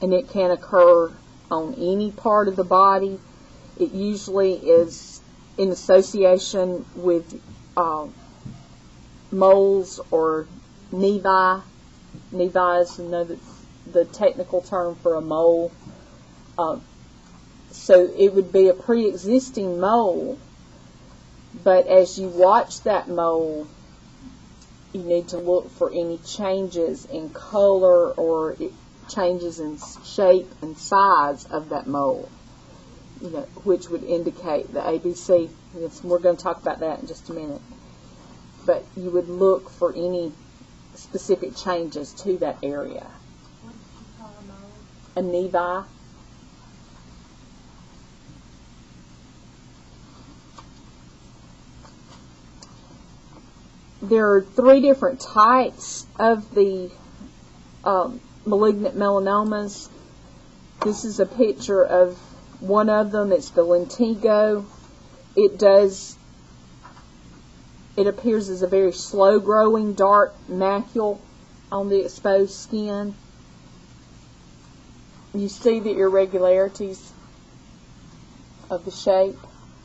And it can occur on any part of the body. It usually is in association with moles or nevi. Nevi is the technical term for a mole. So it would be a pre-existing mole, but as you watch that mole, you need to look for any changes in color or changes in shape and size of that mole, which would indicate the ABC. Yes, we're going to talk about that in just a minute. But you would look for any specific changes to that area. What did you call A a mole? nevi. There are 3 different types of the malignant melanomas. This is a picture of one of them. It's the lentigo. It appears as a very slow-growing dark macule on the exposed skin. You see the irregularities of the shape.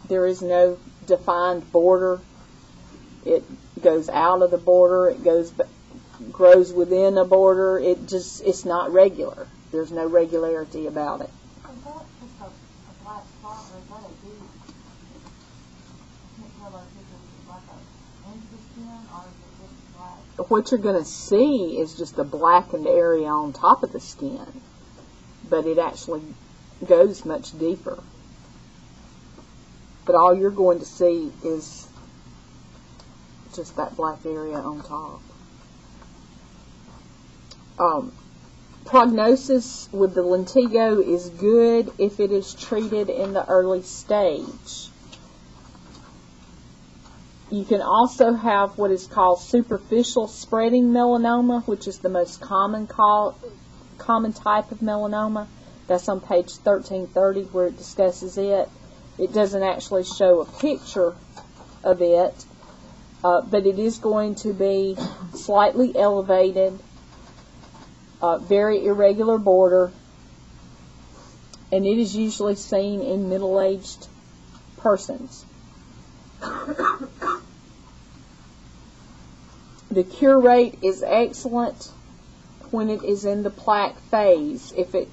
There is no defined border. It goes out of the border. It grows within a border. It's not regular. There's no regularity about it. Is that just a black spot, or is that a deep? Can't tell if it's like into the skin, or is it just black? What you're going to see is just a blackened area on top of the skin, but it actually goes much deeper. But all you're going to see is just that black area on top. Prognosis with the lentigo is good if it is treated in the early stage. You can also have what is called superficial spreading melanoma, which is the most common type of melanoma. That's on page 1330 where it discusses it. It doesn't actually show a picture of it, but it is going to be slightly elevated, very irregular border, and it is usually seen in middle-aged persons. The cure rate is excellent when it is in the plaque phase. If it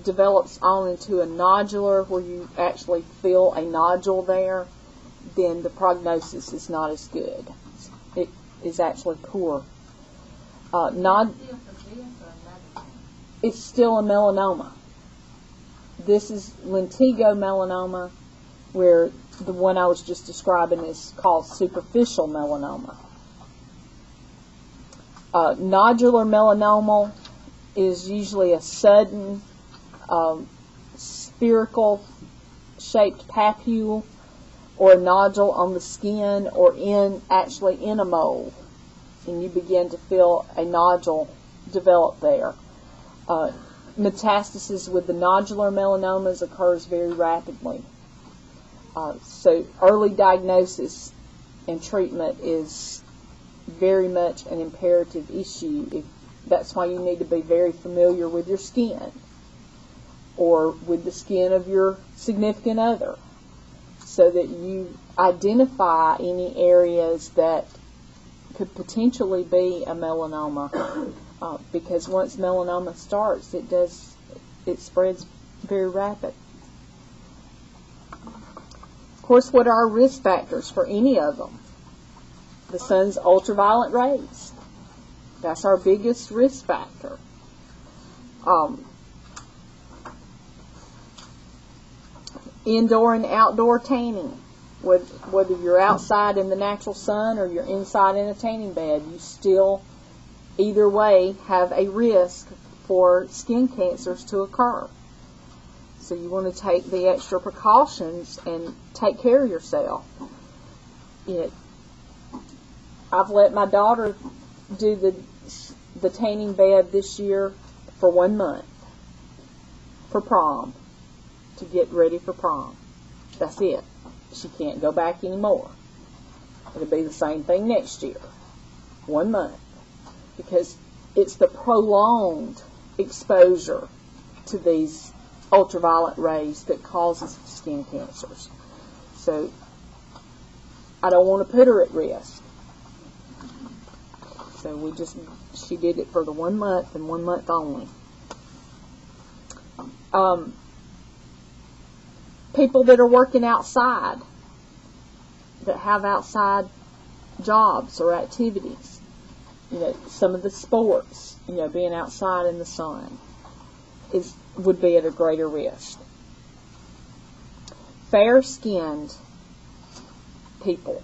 develops on into a nodular where you actually feel a nodule there, then the prognosis is not as good. It is actually poor. It's still a melanoma. This is lentigo melanoma, where the one I was just describing is called superficial melanoma. Nodular melanoma is usually a sudden spherical shaped papule or a nodule on the skin or actually in a mole, and you begin to feel a nodule develop there. Metastasis with the nodular melanomas occurs very rapidly. So early diagnosis and treatment is very much an imperative issue. That's why you need to be very familiar with your skin or with the skin of your significant other, so that you identify any areas that could potentially be a melanoma. Because once melanoma starts, it spreads very rapid. Of course, what are risk factors for any of them? The sun's ultraviolet rays. That's our biggest risk factor. Indoor and outdoor tanning. Whether you're outside in the natural sun or you're inside in a tanning bed, you still, either way, have a risk for skin cancers to occur. So you want to take the extra precautions and take care of yourself. I've let my daughter do the tanning bed this year for 1 month for prom, to get ready for prom. That's it. She can't go back anymore. It'll be the same thing next year. 1 month. Because it's the prolonged exposure to these ultraviolet rays that causes skin cancers. So I don't want to put her at risk. So she did it for the 1 month and 1 month only. People that are working outside, that have outside jobs or activities, some of the sports, being outside in the sun would be at a greater risk. Fair-skinned people,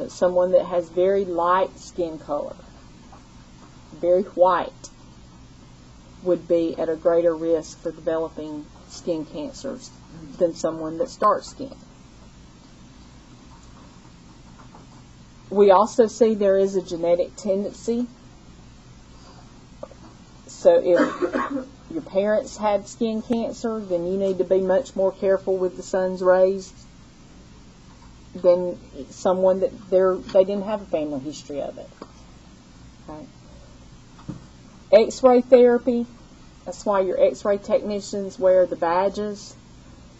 someone that has very light skin color, very white, would be at a greater risk for developing skin cancers than someone that's dark skinned. We also see there is a genetic tendency. So if your parents had skin cancer, then you need to be much more careful with the sun's rays than someone that they didn't have a family history of it. Okay. X-ray therapy, that's why your X-ray technicians wear the badges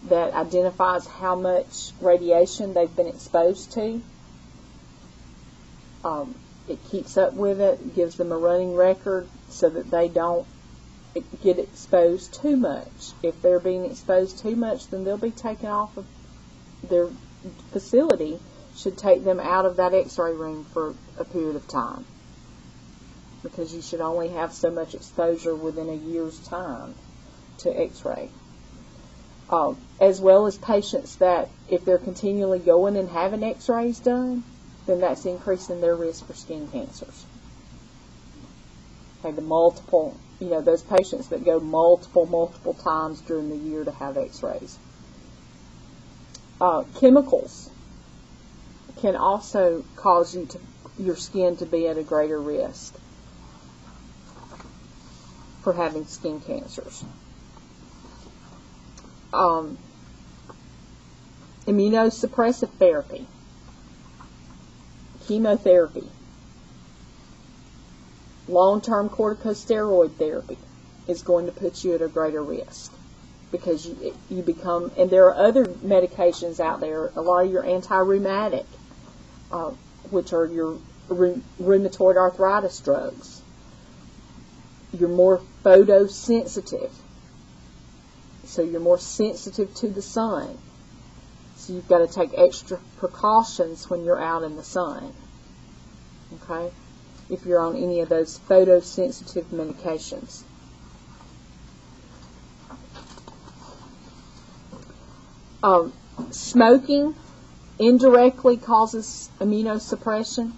that identifies how much radiation they've been exposed to. It keeps up with it, gives them a running record so that they don't get exposed too much. If they're being exposed too much, then they'll be taken off of their facility, should take them out of that X-ray room for a period of time, because you should only have so much exposure within a year's time to X-ray. As well as patients that, if they're continually going and having X-rays done, then that's increasing their risk for skin cancers. Okay, the multiple, those patients that go multiple times during the year to have X-rays. Chemicals can also cause your skin to be at a greater risk for having skin cancers. Immunosuppressive therapy, chemotherapy, long-term corticosteroid therapy is going to put you at a greater risk, because you become, and there are other medications out there, a lot of your anti-rheumatic, which are your rheumatoid arthritis drugs. You're more photosensitive, so you're more sensitive to the sun. So you've got to take extra precautions when you're out in the sun. Okay? If you're on any of those photosensitive medications. Smoking indirectly causes immunosuppression,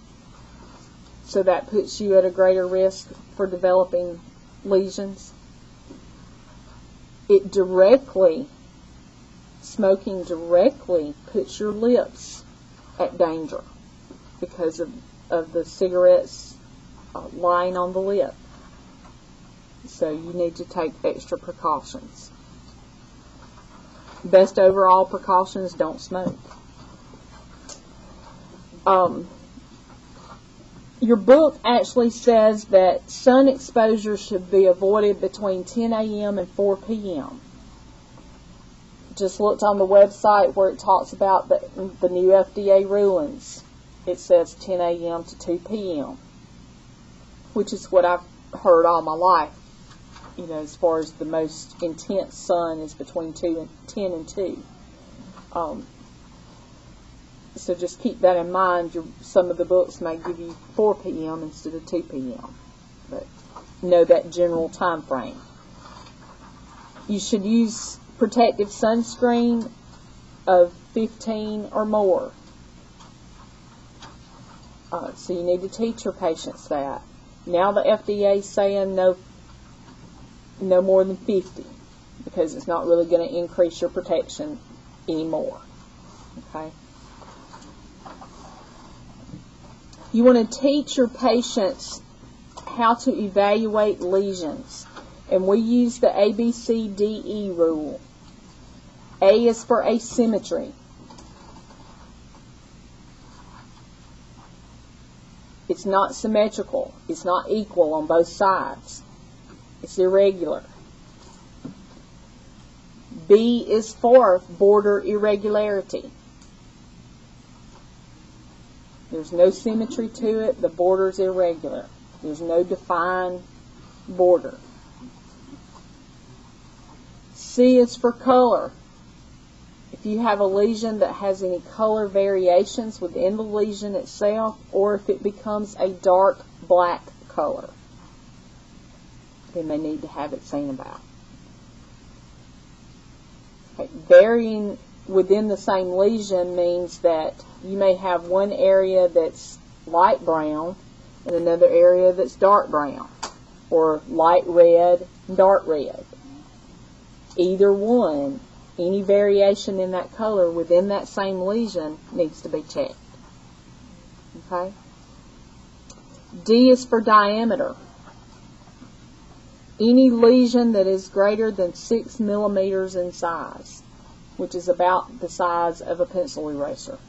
so that puts you at a greater risk for developing lesions. Smoking directly puts your lips at danger because of the cigarettes lying on the lip. So you need to take extra precautions. Best overall precautions, don't smoke. Your book actually says that sun exposure should be avoided between 10 a.m. and 4 p.m. Just looked on the website where it talks about the new FDA rulings. It says 10 a.m. to 2 p.m., which is what I've heard all my life. As far as the most intense sun is between 10 and 2. So just keep that in mind. Some of the books may give you 4 p.m. instead of 2 p.m. But know that general time frame. You should use protective sunscreen of 15 or more. So you need to teach your patients that. Now the FDA is saying no more than 50. because it's not really going to increase your protection anymore. Okay? You want to teach your patients how to evaluate lesions. And we use the ABCDE rule. A is for asymmetry. It's not symmetrical. It's not equal on both sides. It's irregular. B is for border irregularity. There's no symmetry to it. The border's irregular. There's no defined border. C is for color. If you have a lesion that has any color variations within the lesion itself, or if it becomes a dark black color, then they need to have it seen about. Okay. Varying within the same lesion means that you may have one area that's light brown and another area that's dark brown, or light red and dark red. Either one, any variation in that color within that same lesion needs to be checked. Okay? D is for diameter. Any lesion that is greater than 6 millimeters in size, which is about the size of a pencil eraser,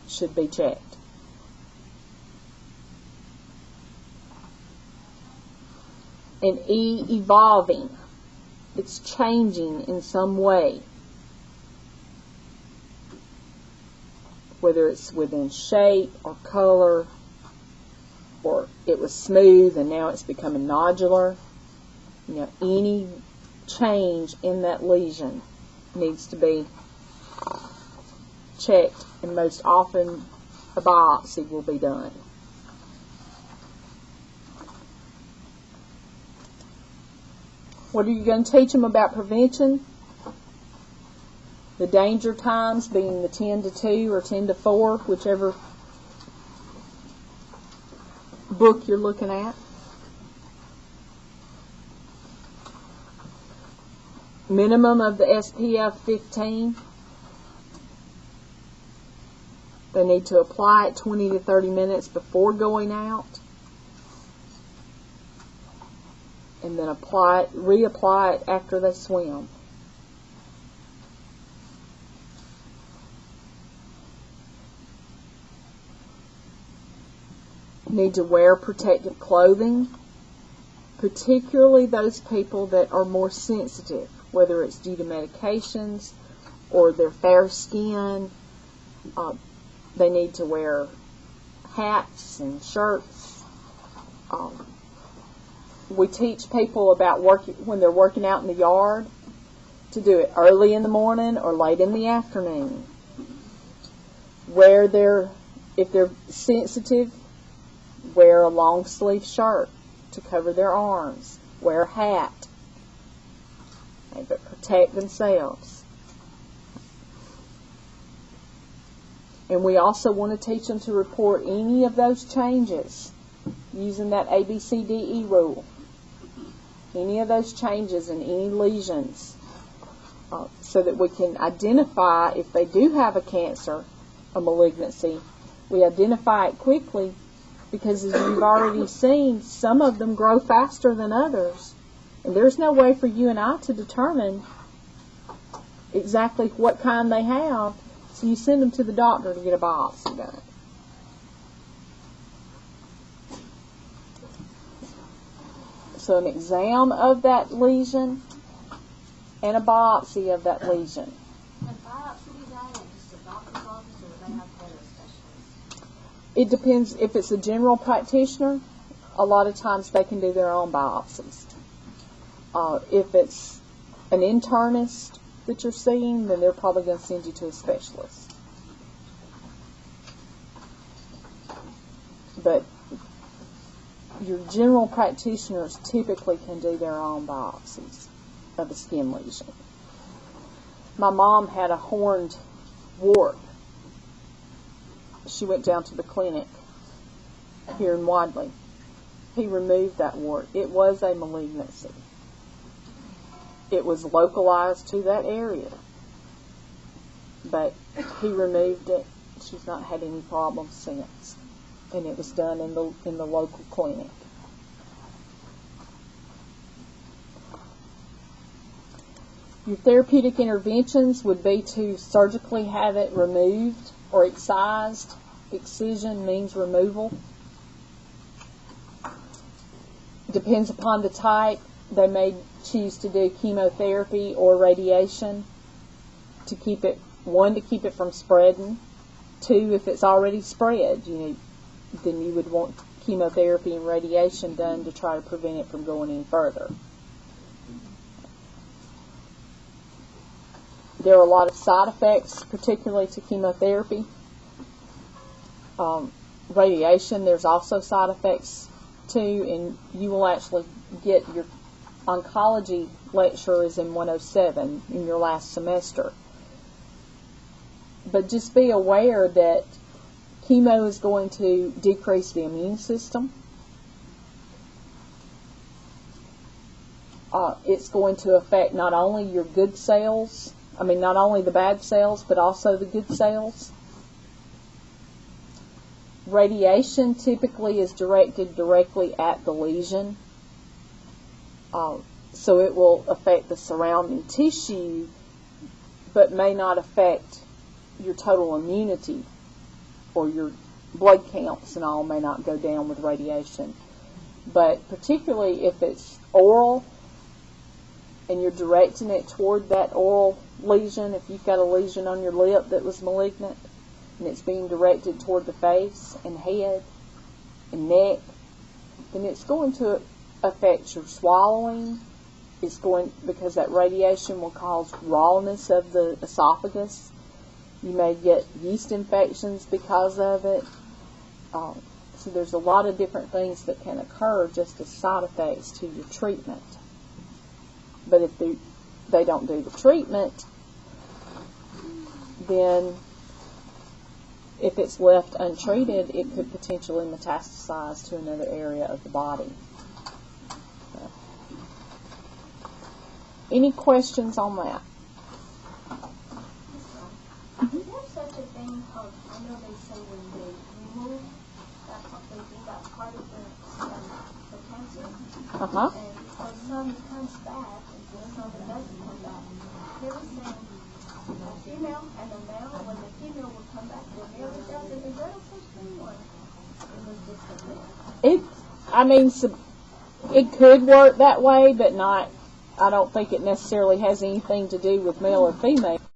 should be checked. And E, evolving. It's changing in some way. Whether it's within shape or color, or it was smooth and now it's becoming nodular. You know, any change in that lesion needs to be checked, and most often a biopsy will be done. What are you going to teach them about prevention? The danger times being the 10 to 2 or 10 to 4, whichever book you're looking at. Minimum of the SPF 15. They need to apply it 20 to 30 minutes before going out. And then reapply it after they swim. Need to wear protective clothing, particularly those people that are more sensitive, whether it's due to medications or their fair skin. They need to wear hats and shirts. We teach people about when they're working out in the yard to do it early in the morning or late in the afternoon. If they're sensitive, wear a long sleeve shirt to cover their arms. Wear a hat. Okay, but protect themselves. And we also want to teach them to report any of those changes using that ABCDE rule. Any of those changes in any lesions, so that we can identify if they do have a cancer, a malignancy. We identify it quickly because, as you've already seen, some of them grow faster than others. And there's no way for you and I to determine exactly what kind they have, so you send them to the doctor to get a biopsy done. So an exam of that lesion and a biopsy of that lesion. And biopsy be done at just a doctor's office, or do they have to go to a specialist? It depends. If it's a general practitioner, a lot of times they can do their own biopsies. If it's an internist that you're seeing, then they're probably going to send you to a specialist. But your general practitioners typically can do their own biopsies of a skin lesion. My mom had a horned wart. She went down to the clinic here in Wadley. He removed that wart. It was a malignancy. it was localized to that area. But he removed it. She's not had any problems since. And it was done in the local clinic. Your therapeutic interventions would be to surgically have it removed or excised. Excision means removal. Depends upon the type. They may choose to do chemotherapy or radiation to keep it, one, to keep it from spreading. Two, if it's already spread, then you would want chemotherapy and radiation done to try to prevent it from going any further. There are a lot of side effects, particularly to chemotherapy. Radiation, there's also side effects too, and you will actually get your oncology lecture is in 107 in your last semester. But just be aware that chemo is going to decrease the immune system. It's going to affect not only your good cells, not only the bad cells, but also the good cells. Radiation typically is directed directly at the lesion. So it will affect the surrounding tissue, but may not affect your total immunity, or your blood counts and all may not go down with radiation. But particularly if it's oral and you're directing it toward that oral lesion, if you've got a lesion on your lip that was malignant and it's being directed toward the face and head and neck, then it's going to affect your swallowing. It's going, because that radiation will cause rawness of the esophagus. You may get yeast infections because of it. So there's a lot of different things that can occur just as side effects to your treatment. But if they don't do the treatment, then if it's left untreated, it could potentially metastasize to another area of the body. Any questions on that? Is there such a thing called, I know they say when they remove that part of the cancer, and for some it comes back, and for some it doesn't come back. They were saying a female and a male, when the female would come back, the male would die. Is there a such thing, or it was just a thing? It could work that way, but not. I don't think it necessarily has anything to do with male or female.